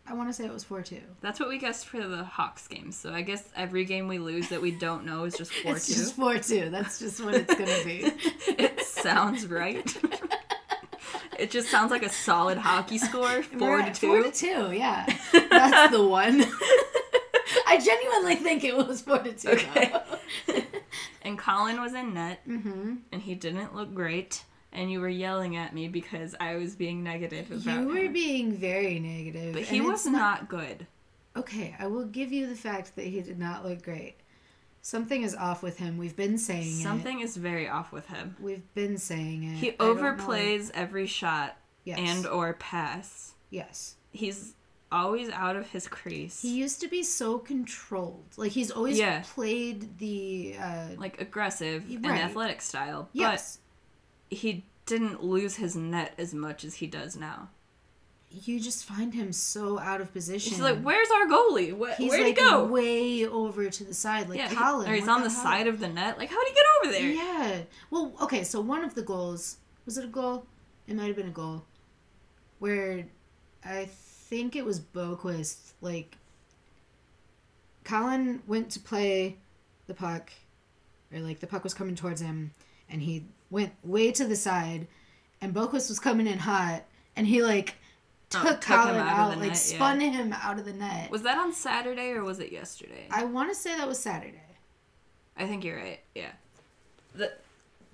I want to say it was 4-2. That's what we guessed for the Hawks game. So I guess every game we lose that we don't know is just 4-2. It's just 4-2. That's just what it's going to be. It sounds right. It just sounds like a solid hockey score. 4-2. 4-2, yeah. That's the one. I genuinely think it was 4-2. Okay. And Colin was in net, and he didn't look great. And you were yelling at me because I was being negative about him. You were being very negative. But he was not good. Okay, I will give you the fact that he did not look great. Something is off with him. We've been saying Something is very off with him. We've been saying it. He overplays every shot and or pass. Yes. He's always out of his crease. He used to be so controlled. Like, he's always played the... like, aggressive and athletic style. Yes. But he didn't lose his net as much as he does now. You just find him so out of position. He's like, where's our goalie? Where'd he go? He's way over to the side. Like, Colin. Or he's on the side of the net. Like, how'd he get over there? Yeah. Well, okay, so one of the goals... Was it a goal? It might have been a goal. Where I think it was Boquist. Like, Colin went to play the puck. Or, like, the puck was coming towards him. And he went way to the side. And Boquist was coming in hot. And he, like... took Colin out, like, spun him out of the net. Was that on Saturday or was it yesterday? I want to say that was Saturday. I think you're right, yeah.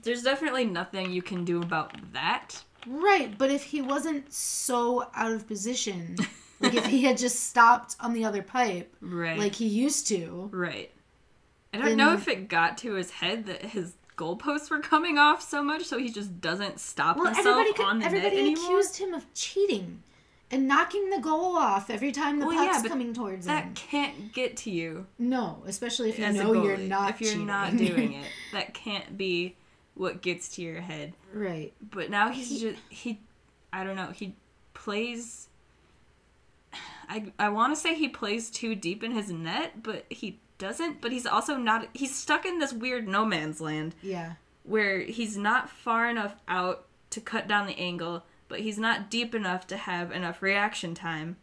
There's definitely nothing you can do about that. Right, but if he wasn't so out of position, like if he had just stopped on the other pipe, like he used to. Right. I don't know if it got to his head that his goalposts were coming off so much, so he just doesn't stop himself on the net anymore. Everybody accused him of cheating. And knocking the goal off every time the puck's coming towards him. That can't get to you. No, especially if you know you're not cheating. If you're not doing it. That can't be what gets to your head. Right. But now he I don't know, he plays... I want to say he plays too deep in his net, but he doesn't. But he's also not... He's stuck in this weird no man's land. Yeah. Where he's not far enough out to cut down the angle... But he's not deep enough to have enough reaction time.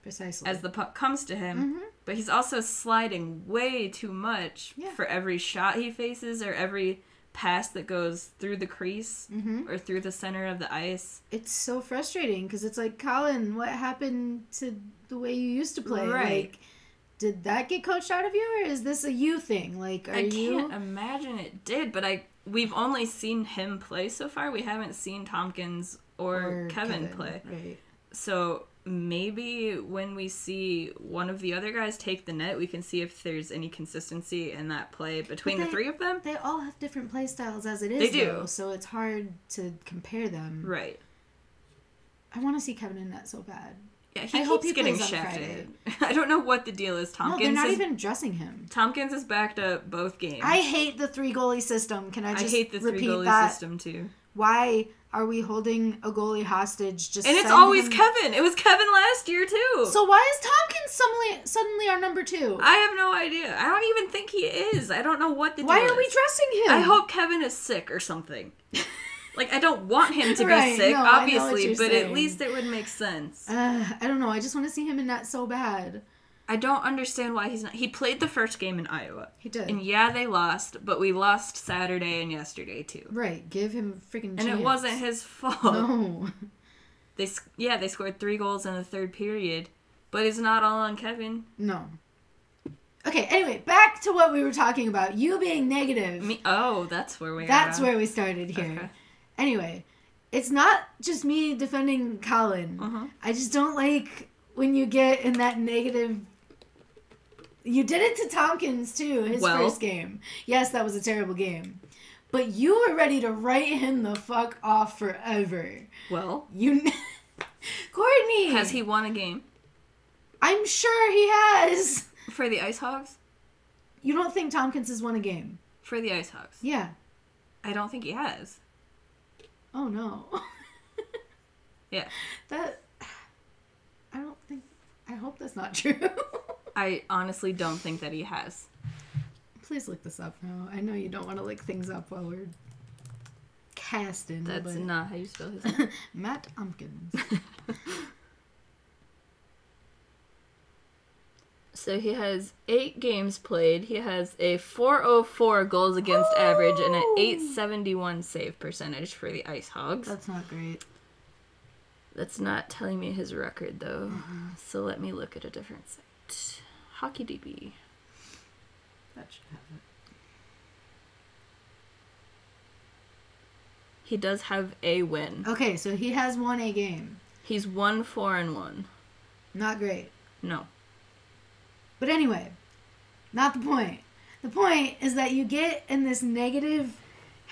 Precisely. As the puck comes to him. But he's also sliding way too much for every shot he faces or every pass that goes through the crease or through the center of the ice. It's so frustrating because it's like, Colin, what happened to the way you used to play? Right. Like, did that get coached out of you or is this a you thing? Like, I can't imagine it did, but we've only seen him play so far. We haven't seen Tompkins or Kevin play. Right. So maybe when we see one of the other guys take the net, we can see if there's any consistency in that play between the three of them. They all have different play styles as it is, They do. though, so it's hard to compare them. Right. I want to see Kevin in net so bad. Yeah, he keeps getting shafted. I don't know what the deal is. No, they're not even dressing him. Tompkins has backed up both games. I hate the 3-goalie system. Can I just hate the repeat 3-goalie that? system, too. Why are we holding a goalie hostage? And it's always Kevin. It was Kevin last year, too. So why is Tompkins suddenly our number 2? I have no idea. I don't even think he is. I don't know what the deal is. Why are we dressing him? I hope Kevin is sick or something. Like, I don't want him to be sick, obviously, but at least it would make sense. I don't know. I just want to see him in net so bad. I don't understand why he's not. He played the first game in Iowa. He did. And yeah, they lost, but we lost Saturday and yesterday, too. Right. Give him a freaking chance. And it wasn't his fault. No. They scored 3 goals in the third period, but it's not all on Kevin. No. Okay, anyway, back to what we were talking about. You being negative. That's where we That's where we started here. Okay. Anyway, it's not just me defending Colin. Uh-huh. I just don't like when you get in that negative... You did it to Tompkins, too, his first game. Yes, that was a terrible game. But you were ready to write him the fuck off forever. Well. Courtney! Has he won a game? I'm sure he has. For the Ice Hogs? You don't think Tompkins has won a game? For the Ice Hogs? Yeah. I don't think he has. Oh, no. Yeah. I hope that's not true. I honestly don't think that he has. Please look this up now. I know you don't want to look things up while we're casting. That's not how you spell his name. Matt Tompkins. So he has 8 games played. He has a .404 goals against average and an .871 save percentage for the Ice Hogs. That's not great. That's not telling me his record, though. So let me look at a different site. HockeyDB. That should have it. He does have a win. Okay, so he has won a game. He's 1-4-1. Not great. No. But anyway, not the point. The point is that you get in this negative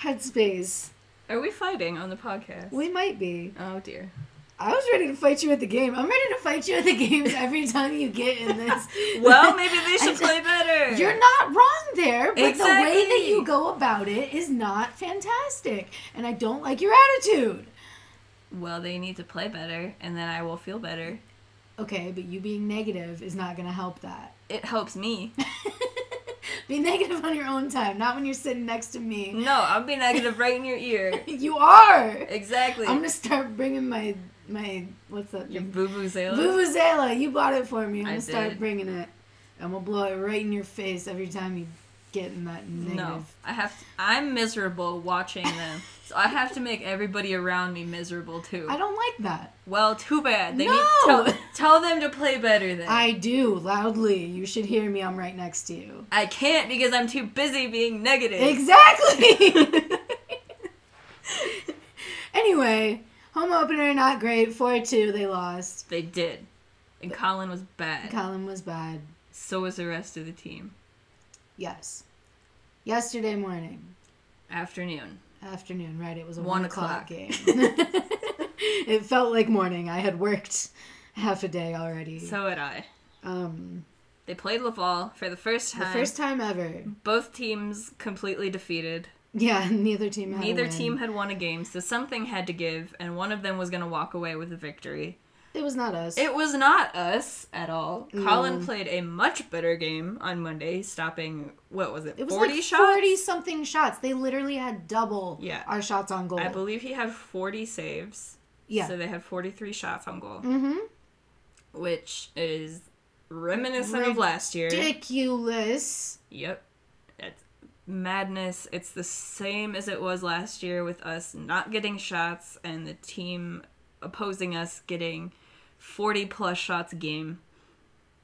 headspace. Are we fighting on the podcast? We might be. Oh, dear. I was ready to fight you at the game. I'm ready to fight you at the games every time you get in this. Well, maybe they should play better. You're not wrong there, but Exactly. the way that you go about it is not fantastic. And I don't like your attitude. Well, they need to play better, and then I will feel better. Okay, but you being negative is not going to help that. It helps me. Be negative on your own time, not when you're sitting next to me. No, I'll be negative right in your ear. You are! Exactly. I'm going to start bringing my what's that Your thing? vuvuzela? Vuvuzela. You bought it for me. I'm going I to start did. bringing it. I'm going to blow it right in your face every time you get in that negative. No, I'm miserable watching them, so I have to make everybody around me miserable too. I don't like that. Well, too bad. They No! need tell them to play better then. I do, loudly. You should hear me. I'm right next to you. I can't because I'm too busy being negative. Exactly! Anyway, home opener, not great. 4-2, they lost. They did. And Colin was bad. Colin was bad. So was the rest of the team. Yes. Yesterday morning. Afternoon. Afternoon, right. It was a 1 o'clock game. It felt like morning. I had worked half a day already. So had I. They played Laval for the first time. The first time ever. Both teams completely defeated. Yeah, neither team had Neither a win. team had won a game, so something had to give, and one of them was going to walk away with a victory. It was not us. It was not us at all. No. Colin played a much better game on Monday, stopping, what was it, It was 40 like shots? 40-something shots. They literally had double our shots on goal. I believe he had 40 saves. Yeah. So they had 43 shots on goal. Mm-hmm. Which is reminiscent of last year. Ridiculous. Yep. It's madness. It's the same as it was last year with us not getting shots and the team opposing us getting 40-plus shots a game.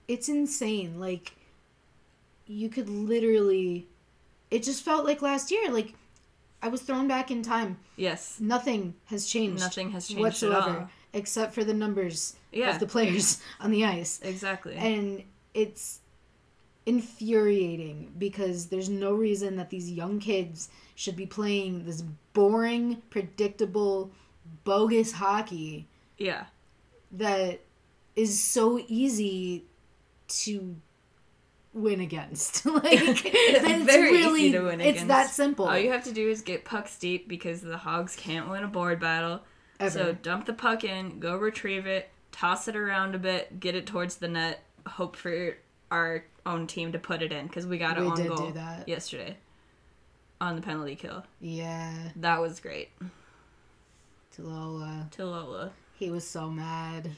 It's insane. Like, you could literally... It just felt like last year. Like, I was thrown back in time. Yes. Nothing has changed. Nothing has changed whatsoever. at all. except for the numbers Yeah. of the players on the ice. Exactly. And it's infuriating because there's no reason that these young kids should be playing this boring, predictable, bogus hockey Yeah. that is so easy to win against. Like, It's very really easy to win against. It's that simple. All you have to do is get pucks deep because the Hogs can't win a board battle. Ever. So dump the puck in, go retrieve it, toss it around a bit, get it towards the net, hope for our own team to put it in because we got it on goal do that yesterday on the penalty kill. Yeah. That was great. Talola. He was so mad.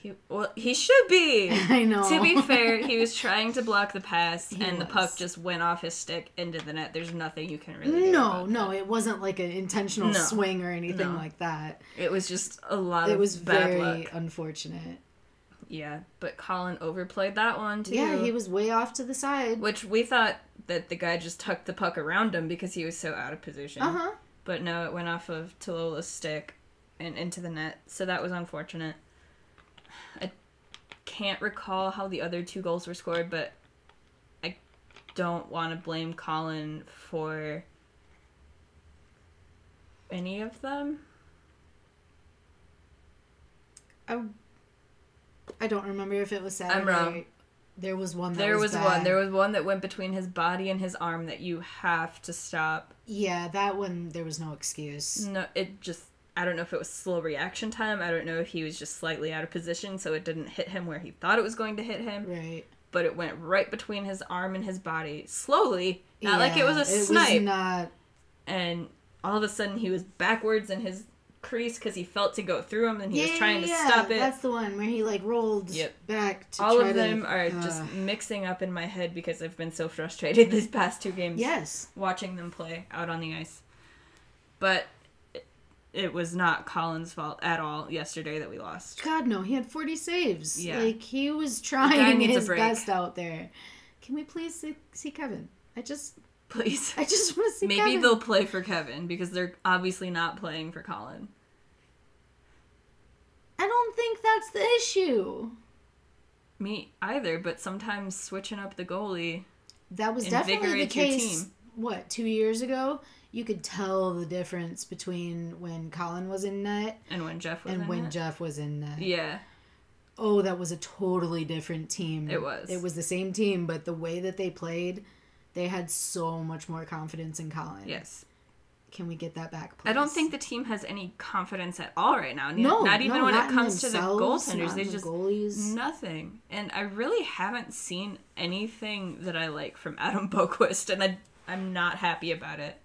He should be. I know. To be fair, he was trying to block the pass, He and the was. puck just went off his stick into the net. There's nothing you can really do. No, it wasn't like an intentional swing or anything like that. It was just a lot It of was bad very luck. unfortunate. Yeah, but Colin overplayed that one, too. Yeah, he was way off to the side. Which we thought that the guy just tucked the puck around him because he was so out of position. Uh-huh. But no, it went off of Talola's stick and into the net. So that was unfortunate. I can't recall how the other 2 goals were scored, but I don't want to blame Colin for any of them. I don't remember if it was Saturday. I'm wrong. There was one that There was bad. one. There was one that went between his body and his arm that you have to stop. Yeah, that one, there was no excuse. No, it just... I don't know if it was slow reaction time. I don't know if he was just slightly out of position, so it didn't hit him where he thought it was going to hit him. Right. But it went right between his arm and his body, slowly. Not like it was a snipe. It was not... And all of a sudden he was backwards in his crease because he felt to go through him, and he was trying to stop it. That's the one where he, like, rolled back to all try of them to, are just mixing up in my head because I've been so frustrated these past 2 games. Yes. Watching them play out on the ice. But... it was not Colin's fault at all yesterday that we lost. God, no. He had 40 saves. Yeah. Like, he was trying his best out there. Can we please see Kevin? Please. I just want to see Kevin. Maybe they'll play for Kevin because they're obviously not playing for Colin. I don't think that's the issue. Me either, but sometimes switching up the goalie that was definitely the your case. team. What, 2 years ago? You could tell the difference between when Colin was in net and when Jeff was in net. net. Yeah. Oh, that was a totally different team. It was. It was the same team, but the way that they played, they had so much more confidence in Colin. Yes. Can we get that back, please? I don't think the team has any confidence at all right now. No, not even when not it comes to the goaltenders. Not They the just goalies. nothing. And I really haven't seen anything that I like from Adam Boquist, and I'm not happy about it.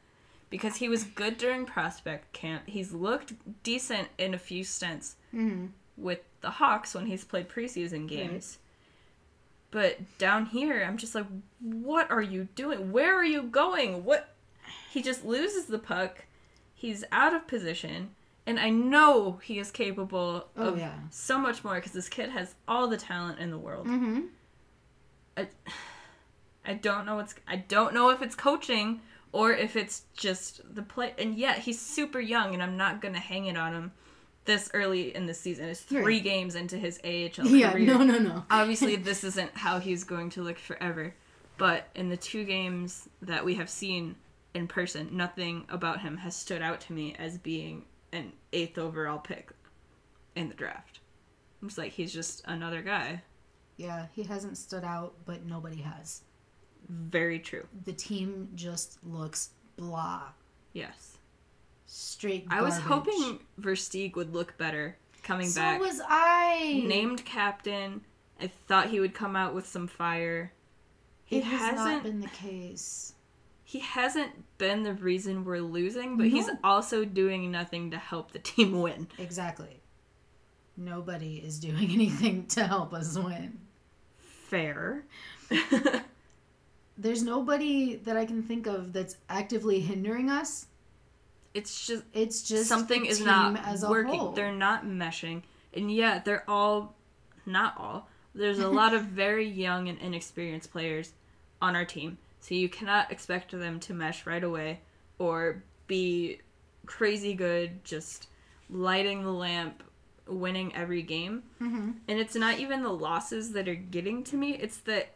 Because he was good during prospect camp. He's looked decent in a few stints with the Hawks when he's played preseason games. Right. But down here, I'm just like, what are you doing? Where are you going? What? He just loses the puck. He's out of position. And I know he is capable of so much more because this kid has all the talent in the world. Mm-hmm. I don't know I don't know if it's coaching or if it's just the play. And yet, he's super young, and I'm not going to hang it on him this early in the season. It's 3 games into his AHL career. No. Obviously, this isn't how he's going to look forever. But in the 2 games that we have seen in person, nothing about him has stood out to me as being an 8th overall pick in the draft. I'm just like, he's just another guy. Yeah, he hasn't stood out, but nobody has. Very true. The team just looks blah. Yes. Straight garbage. I was hoping Versteeg would look better coming back. So was I. Named captain. I thought he would come out with some fire. It has not been the case. He hasn't been the reason we're losing, but he's also doing nothing to help the team win. Exactly. Nobody is doing anything to help us win. Fair. There's nobody that I can think of that's actively hindering us. It's just something is team not as a working. whole. They're not meshing. And yeah, they're all, not all, there's a lot of very young and inexperienced players on our team. So you cannot expect them to mesh right away or be crazy good, just lighting the lamp winning every game. Mm-hmm. And it's not even the losses that are getting to me. It's that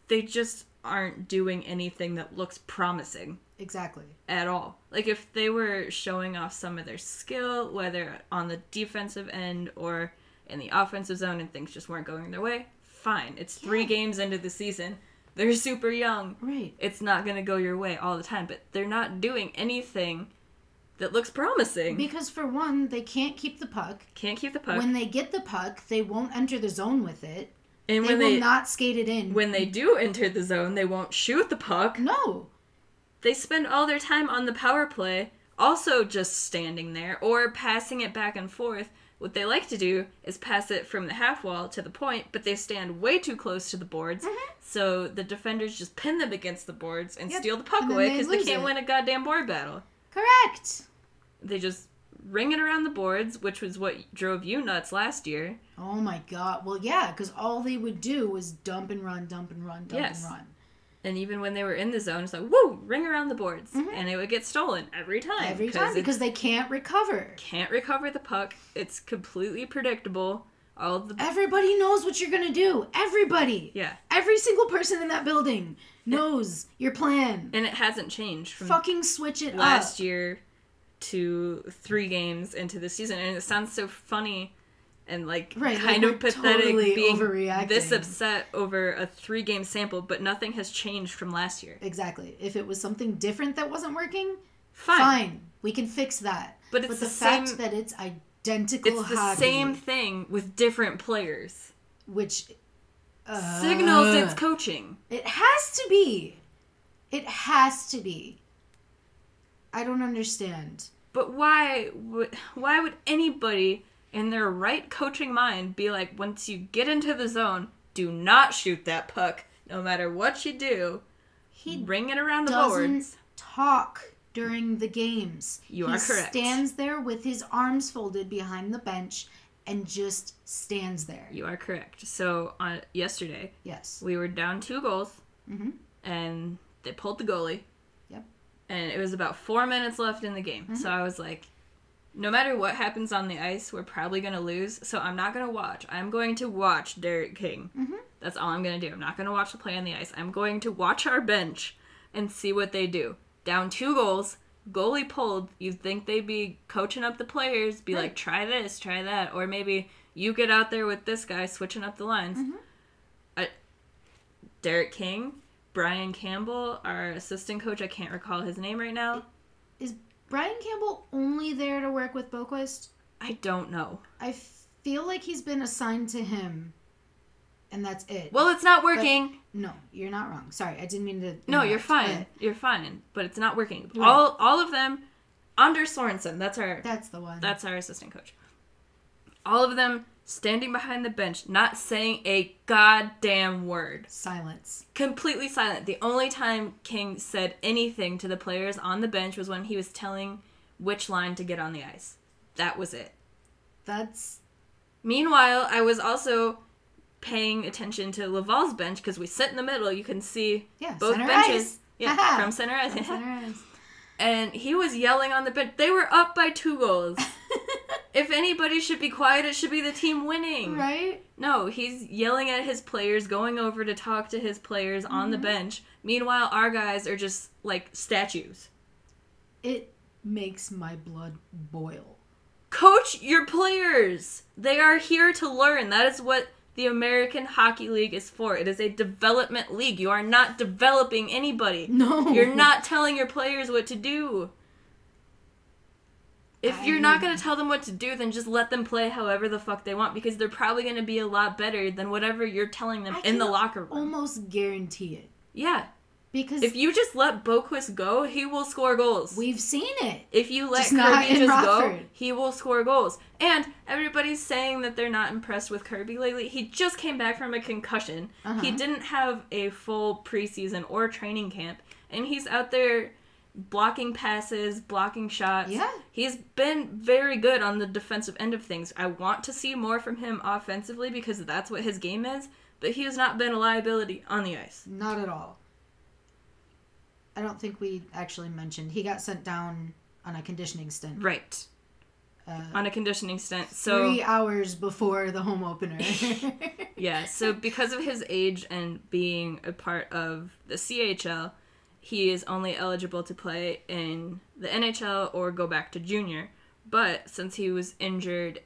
they just aren't doing anything that looks promising. Exactly. At all. Like, if they were showing off some of their skill, whether on the defensive end or in the offensive zone, and things just weren't going their way, fine. It's 3 games into the season. They're super young. Right. It's not going to go your way all the time. But they're not doing anything that looks promising. Because, for one, they can't keep the puck. Can't keep the puck. When they get the puck, they won't enter the zone with it. And they will not skate it in. When they do enter the zone, they won't shoot the puck. No. They spend all their time on the power play, also just standing there, or passing it back and forth. What they like to do is pass it from the half wall to the point, but they stand way too close to the boards, so the defenders just pin them against the boards and steal the puck away because they can't win a goddamn board battle. Correct. They just ring it around the boards, which was what drove you nuts last year. Oh my god. Well, yeah, because all they would do was dump and run, dump and run, dump and run. And even when they were in the zone, it's like, woo, ring around the boards. And it would get stolen every time. Every time, because they can't recover. Can't recover the puck. It's completely predictable. Everybody knows what you're going to do. Everybody. Yeah. Every single person in that building knows your plan. And it hasn't changed from fucking switch it last year to 3 games into the season. And it sounds so funny and kind of pathetic totally being this upset over a 3-game sample, but nothing has changed from last year. Exactly. If it was something different that wasn't working, fine. We can fix that. But it's the fact that it's identical It's the same thing with different players. Which signals it's coaching. It has to be. It has to be. I don't understand. But why would anybody in their right coaching mind be like, once you get into the zone, do not shoot that puck, no matter what you do. Ring it around the boards. He doesn't talk during the games. You are correct. He stands there with his arms folded behind the bench and just stands there. You are correct. So yesterday, yes, we were down 2 goals, and they pulled the goalie. Yep. And it was about 4 minutes left in the game. So I was like, no matter what happens on the ice, we're probably going to lose. So I'm not going to watch. I'm going to watch Derek King. That's all I'm going to do. I'm not going to watch the play on the ice. I'm going to watch our bench and see what they do. Down 2 goals, goalie pulled. You'd think they'd be coaching up the players, be like, try this, try that. Or maybe you get out there with this guy switching up the lines. Derek King, Brian Campbell, our assistant coach, I can't recall his name right now. Is Brian Campbell only there to work with Boquist? I don't know. I feel like he's been assigned to him, and that's it. Well, it's not working. But, no, you're not wrong. Sorry, I didn't mean to. No, you're fine. You're fine. But it's not working. Right. All of them, Anders Sorensen, that's the one. That's our assistant coach. All of them standing behind the bench, not saying a goddamn word. Silence. Completely silent. The only time King said anything to the players on the bench was when he was telling which line to get on the ice. That was it. Meanwhile, I was also paying attention to Laval's bench because we sit in the middle. You can see both benches. Ice. Yeah, from center ice. And he was yelling on the bench. They were up by 2 goals. If anybody should be quiet, it should be the team winning. Right? No, he's yelling at his players, going over to talk to his players on the bench. Meanwhile, our guys are just like statues. It makes my blood boil. Coach your players. They are here to learn. That is what the American Hockey League is for. It is a development league. You are not developing anybody. No. You're not telling your players what to do. If you're not going to tell them what to do, then just let them play however the fuck they want, because they're probably going to be a lot better than whatever you're telling them in the locker room. Almost guarantee it. Yeah. Because if you just let Boquist go, he will score goals. We've seen it. If you let Kirby just go, he will score goals. And everybody's saying that they're not impressed with Kirby lately. He just came back from a concussion. He didn't have a full preseason or training camp. And he's out there blocking passes, blocking shots. Yeah. He's been very good on the defensive end of things. I want to see more from him offensively because that's what his game is. But he has not been a liability on the ice. Not at all. I don't think we actually mentioned. He got sent down on a conditioning stint. Right. on a conditioning stint. So 3 hours before the home opener. yeah, so because of his age and being a part of the CHL, he is only eligible to play in the NHL or go back to junior. But since he was injured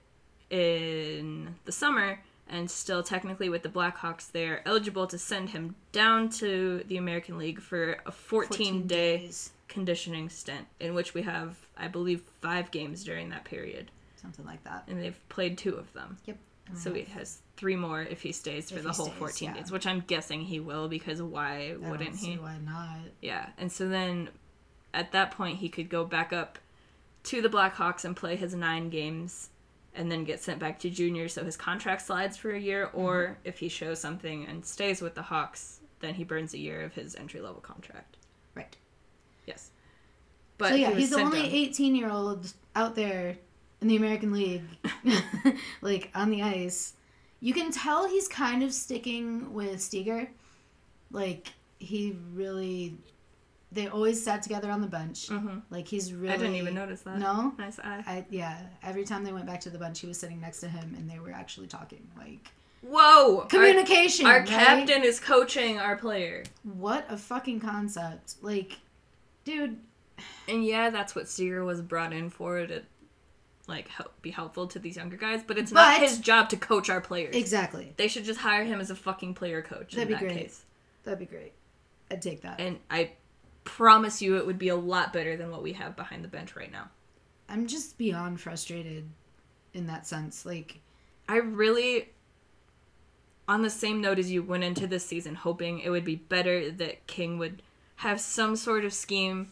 in the summer and still technically with the Blackhawks, they're eligible to send him down to the American League for a 14-day conditioning stint, in which we have, I believe, 5 games during that period. Something like that. And they've played 2 of them. Yep. So he has 3 more if he stays for the whole 14 days, which I'm guessing he will, because why wouldn't he? Why not? Yeah, and so then at that point he could go back up to the Blackhawks and play his 9 games and then get sent back to junior, so his contract slides for a year, or if he shows something and stays with the Hawks, then he burns a year of his entry-level contract. Right. Yes. But so yeah, he's the only 18-year-old out there in the American League, like, on the ice. You can tell he's kind of sticking with Steger. Like, he really... They always sat together on the bench. Mm-hmm. Like, he's really... I didn't even notice that. No? Nice eye. Yeah. Every time they went back to the bench, he was sitting next to him, and they were actually talking. Like... Whoa! Communication! Our right? captain is coaching our player. What a fucking concept. Like, dude... And yeah, that's what Steger was brought in for, to, like, be helpful to these younger guys, but it's not his job to coach our players. Exactly. They should just hire him as a fucking player coach. That'd be in that great. Case. That'd be great. I'd take that. And I promise you it would be a lot better than what we have behind the bench right now. I'm just beyond frustrated in that sense. Like, I really, on the same note as you, went into this season hoping it would be better, that King would have some sort of scheme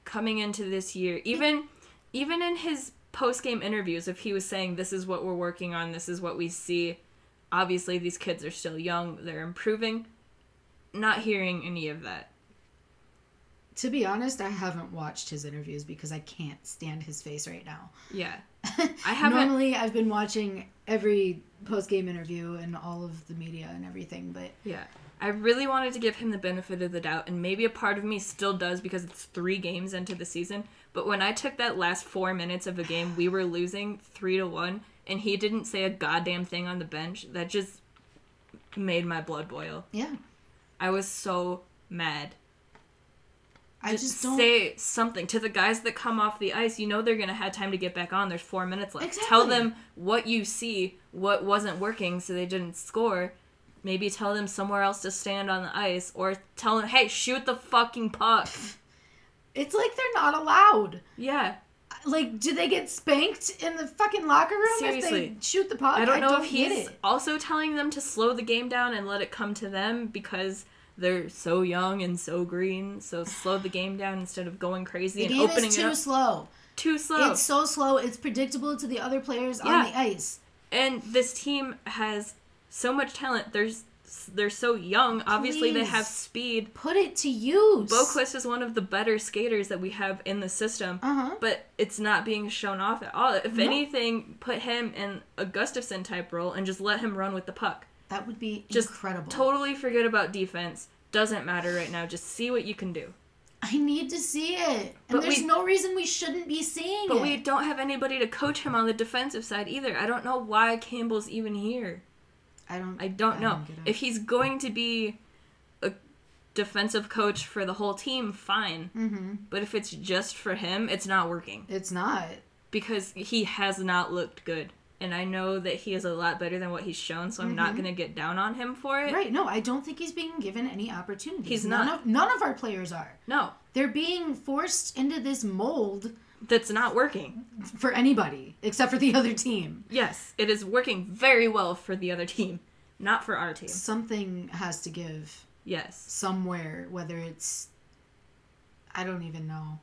coming into this year. Even in his post-game interviews, if he was saying, this is what we're working on, this is what we see, obviously these kids are still young, they're improving, not hearing any of that. To be honest, I haven't watched his interviews because I can't stand his face right now. Yeah. I haven't... Normally, I've been watching every post-game interview and all of the media and everything, but... Yeah. I really wanted to give him the benefit of the doubt, and maybe a part of me still does because it's 3 games into the season, but when I took that last 4 minutes of a game, we were losing 3-1, and he didn't say a goddamn thing on the bench, that just made my blood boil. Yeah. I was so mad. I just don't... Say something. To the guys that come off the ice, you know they're going to have time to get back on. There's 4 minutes left. Exactly. Tell them what you see, what wasn't working so they didn't score. Maybe tell them somewhere else to stand on the ice, or tell them, hey, shoot the fucking puck. It's like they're not allowed. Yeah. Like, do they get spanked in the fucking locker room Seriously. if they shoot the puck? I don't know if he's also telling them to slow the game down and let it come to them because they're so young and so green. So slow the game down instead of going crazy and opening it up. The game is too slow. Too slow. It's so slow. It's predictable to the other players on the ice. And this team has so much talent. They're so young. Obviously, they have speed. Put it to use. Boquist is one of the better skaters that we have in the system, but it's not being shown off at all. If anything, put him in a Gustafsson-type role and just let him run with the puck. That would be just incredible. Totally forget about defense. Doesn't matter right now. Just see what you can do. I need to see it. And there's no reason we shouldn't be seeing it. But we don't have anybody to coach him on the defensive side either. I don't know why Campbell's even here. I don't know. If he's going to be a defensive coach for the whole team, fine. Mm-hmm. But if it's just for him, it's not working. It's not. Because he has not looked good. And I know that he is a lot better than what he's shown, so I'm not going to get down on him for it. Right. No, I don't think he's being given any opportunities. He's not. None of our players are. No. They're being forced into this mold that's not working. For anybody, except for the other team. Yes, it is working very well for the other team, not for our team. Something has to give. Yes. Somewhere, whether it's... I don't even know.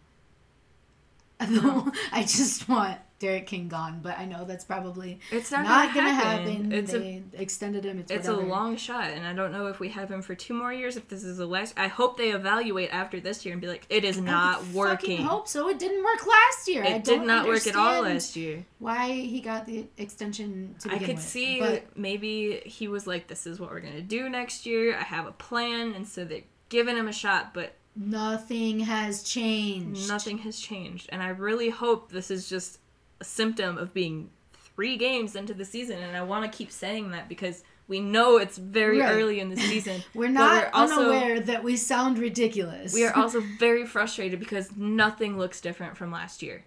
No. I just want Derek King gone, but I know that's probably it's not gonna happen. They extended him. It's a long shot, and I don't know if we have him for 2 more years, if this is the last. I hope they evaluate after this year and be like, it is not working. I fucking hope so. It didn't work last year. It did not work at all last year. Why he got the extension to begin with. I could see maybe he was like, this is what we're going to do next year. I have a plan, and so they're giving him a shot, but nothing has changed. Nothing has changed, and I really hope this is just a symptom of being 3 games into the season, and I want to keep saying that because we know it's very early in the season. We're not unaware that we sound ridiculous. We are also very frustrated because nothing looks different from last year.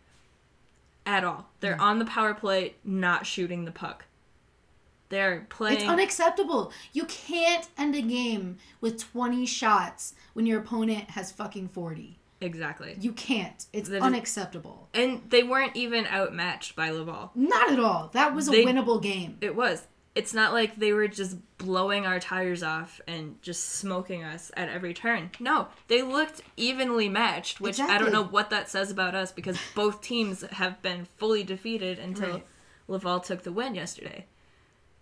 At all. They're on the power play, not shooting the puck. They're playing... It's unacceptable. You can't end a game with 20 shots when your opponent has fucking 40. Exactly. You can't. It's unacceptable. And they weren't even outmatched by Laval. Not at all. That was a winnable game. It was. It's not like they were just blowing our tires off and just smoking us at every turn. No, they looked evenly matched, which I don't know what that says about us because both teams have been fully defeated until Laval took the win yesterday.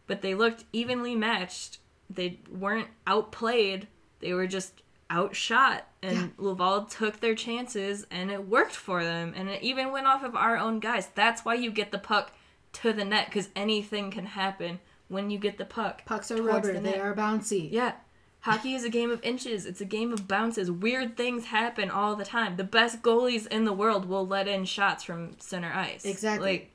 But they looked evenly matched. They weren't outplayed. They were just outshot. And Laval took their chances, and it worked for them. And it even went off of our own guys. That's why you get the puck to the net, because anything can happen when you get the puck. Pucks are rubber. They are bouncy. Yeah. Hockey is a game of inches. It's a game of bounces. Weird things happen all the time. The best goalies in the world will let in shots from center ice. Exactly. Like,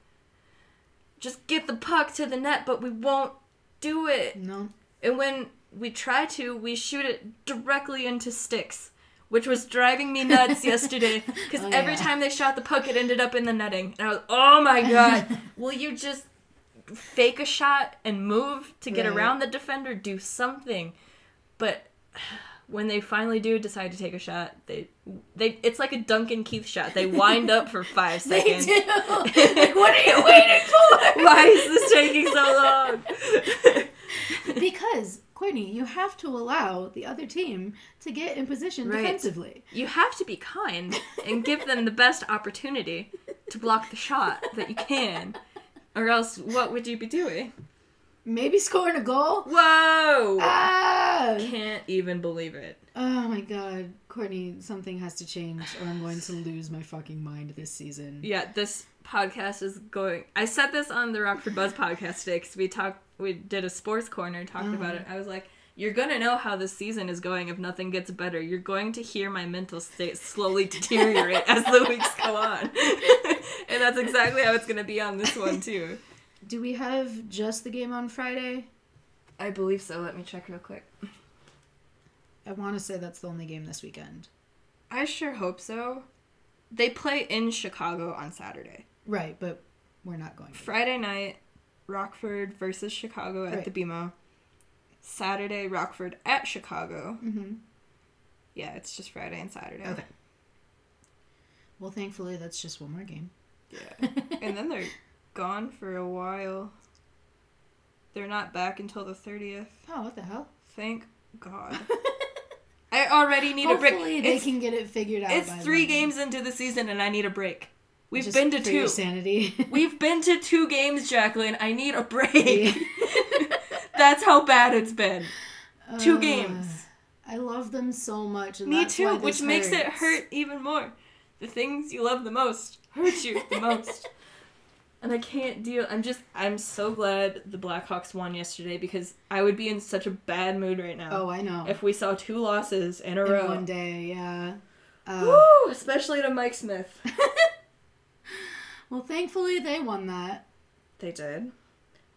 just get the puck to the net, but we won't do it. No. And when we try to, we shoot it directly into sticks, which was driving me nuts yesterday. Because every time they shot the puck, it ended up in the netting. And I was, oh my God, will you just fake a shot and move to get around the defender? Do something. But when they finally do decide to take a shot, they it's like a Duncan Keith shot. They wind up for 5 seconds. They do. Like, what are you waiting for? Why is this taking so long? Because, Courtney, you have to allow the other team to get in position defensively. You have to be kind and give them the best opportunity to block the shot that you can. Or else, what would you be doing? Maybe scoring a goal? Whoa! Ah! Can't even believe it. Oh my God. Courtney, something has to change or I'm going to lose my fucking mind this season. Yeah, this podcast is going... I said this on the Rockford Buzz podcast today because we did a sports corner talking about it. I was like, you're going to know how this season is going if nothing gets better. You're going to hear my mental state slowly deteriorate as the weeks go on. And that's exactly how it's going to be on this one, too. Do we have just the game on Friday? I believe so. Let me check real quick. I want to say that's the only game this weekend. I sure hope so. They play in Chicago on Saturday. Right, but we're not going to. Friday night, Rockford versus Chicago at the BMO. Saturday, Rockford at Chicago. Mm-hmm. Yeah, it's just Friday and Saturday. Okay. Well, thankfully, that's just one more game. Yeah. And then they're gone for a while. They're not back until the 30th. Oh, what the hell? Thank God. I already need a break. Hopefully they can get it figured out. It's 3 games into the season and I need a break. We've been to 2. Your sanity. We've been to 2 games, Jacqueline. I need a break. Yeah. That's how bad it's been. 2 games. I love them so much. And Me that's too, why this which makes it hurts. hurt even more. The things you love the most hurt you the most. And I can't deal. I'm so glad the Blackhawks won yesterday because I would be in such a bad mood right now. Oh, I know. If we saw 2 losses in a row. In one day, yeah. Woo! Especially to Mike Smith. Well, thankfully they won that. They did.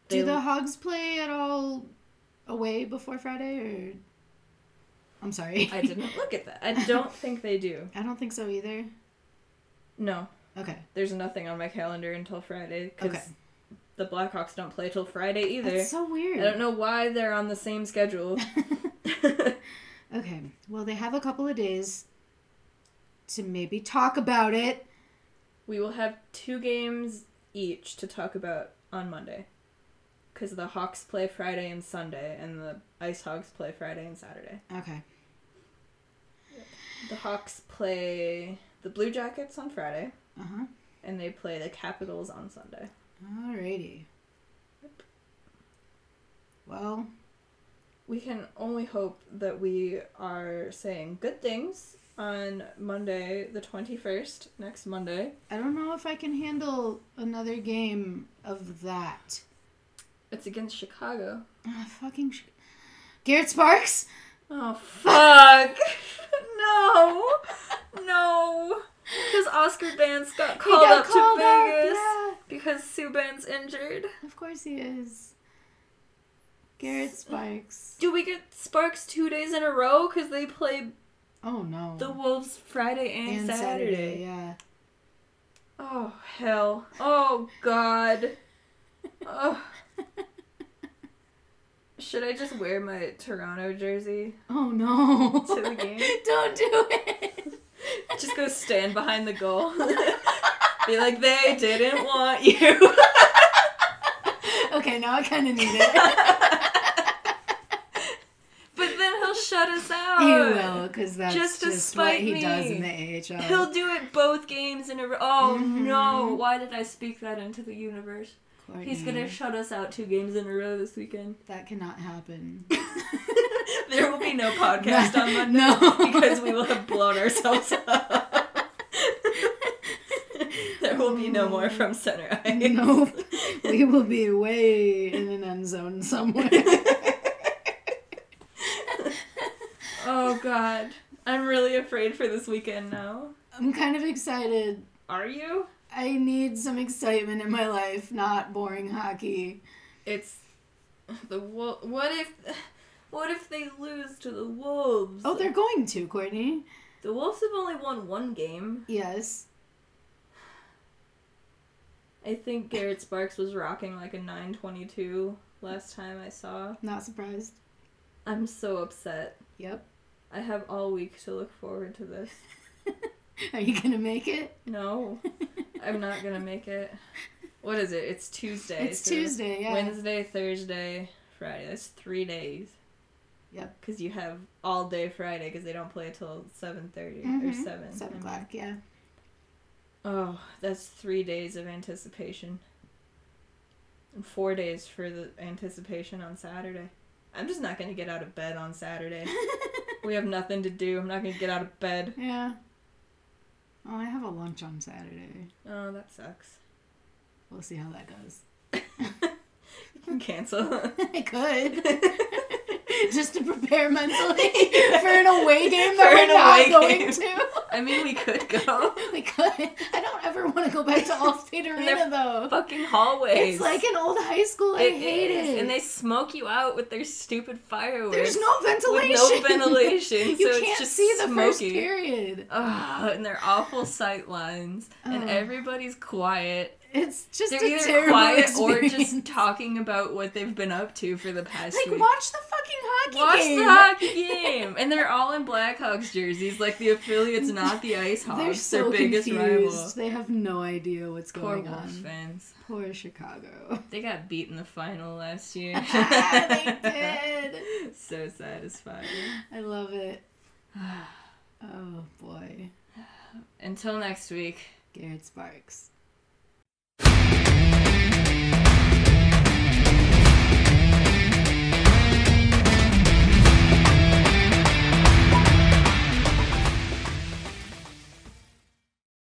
Do the Hogs play at all away before Friday, or... I'm sorry. I didn't look at that. I don't think they do. I don't think so either. No. Okay. There's nothing on my calendar until Friday, because the Blackhawks don't play till Friday either. That's so weird. I don't know why they're on the same schedule. Okay. Well, they have a couple of days to maybe talk about it. We will have 2 games each to talk about on Monday. Because the Hawks play Friday and Sunday, and the Ice Hogs play Friday and Saturday. Okay. The Hawks play the Blue Jackets on Friday. Uh-huh. And they play the Capitals on Sunday. Alrighty. Yep. Well, we can only hope that we are saying good things on Monday, the 21st, next Monday. I don't know if I can handle another game of that. It's against Chicago. Fucking Garrett Sparks? Oh, fuck. No. Because Oscar Dance got called up to Vegas because Subban's injured. Of course he is. Garrett Sparks. Do we get Sparks 2 days in a row? Because they play Oh, no. the Wolves Friday and Saturday. Yeah. Oh, hell. Oh, God. Oh. Should I just wear my Toronto jersey Oh, no. to the game? Don't do it. Just go stand behind the goal. Be like, they didn't want you. Okay, now I kind of need it. But then he'll shut us out. He will, because that's Just just, to what spite he me. does in the AHL. He'll do it both games in a row. Oh, Mhm. no. Why did I speak that into the universe? Courtney, He's gonna shut us out 2 games in a row this weekend. That cannot happen. There will be no podcast on Monday. No. Because we will have blown ourselves up. There will be no more from center ice. Nope. We will be way in an end zone somewhere. Oh, God. I'm really afraid for this weekend now. I'm kind of excited. Are you? I need some excitement in my life, not boring hockey. It's the what if they lose to the Wolves? Oh, they're going to, Courtney. The Wolves have only won 1 game. Yes. I think Garrett Sparks was rocking like a 922 last time I saw. Not surprised. I'm so upset. Yep. I have all week to look forward to this. Are you gonna make it? No, I'm not gonna make it. What is it? It's Tuesday. It's Tuesday, yeah. Wednesday, Thursday, Friday. That's 3 days. Yep. Because you have all day Friday because they don't play till 7:30 or 7. 7 o'clock, yeah. Oh, that's 3 days of anticipation. And 4 days for the anticipation on Saturday. I'm just not going to get out of bed on Saturday. We have nothing to do. I'm not going to get out of bed. Yeah. Oh, I have a lunch on Saturday. Oh, that sucks. We'll see how that goes. You can cancel. I could. Just to prepare mentally for an away game that For we're an not away going game. to. I mean, we could go. We could. I don't ever want to go back to Allstate Arena, though. Fucking hallways. It's like an old high school. I hate it. And they smoke you out with their stupid fireworks. There's no ventilation. With no ventilation. You so can't it's just see the smoky. first period. Ugh, and they're awful sight lines. And Ugh. everybody's quiet. It's just They're a either terrible quiet experience. or just talking about what they've been up to for the past like, week. watch the fucking hockey Watch game. the hockey game. And they're all in Blackhawks jerseys, like the affiliate's not the Ice Hawks. They're so their biggest confused. rival. They have no idea what's Poor going Wolves on. fans. Poor Chicago. They got beat in the final last year. They did. So satisfying. I love it. Oh, boy. Until next week. Garrett Sparks.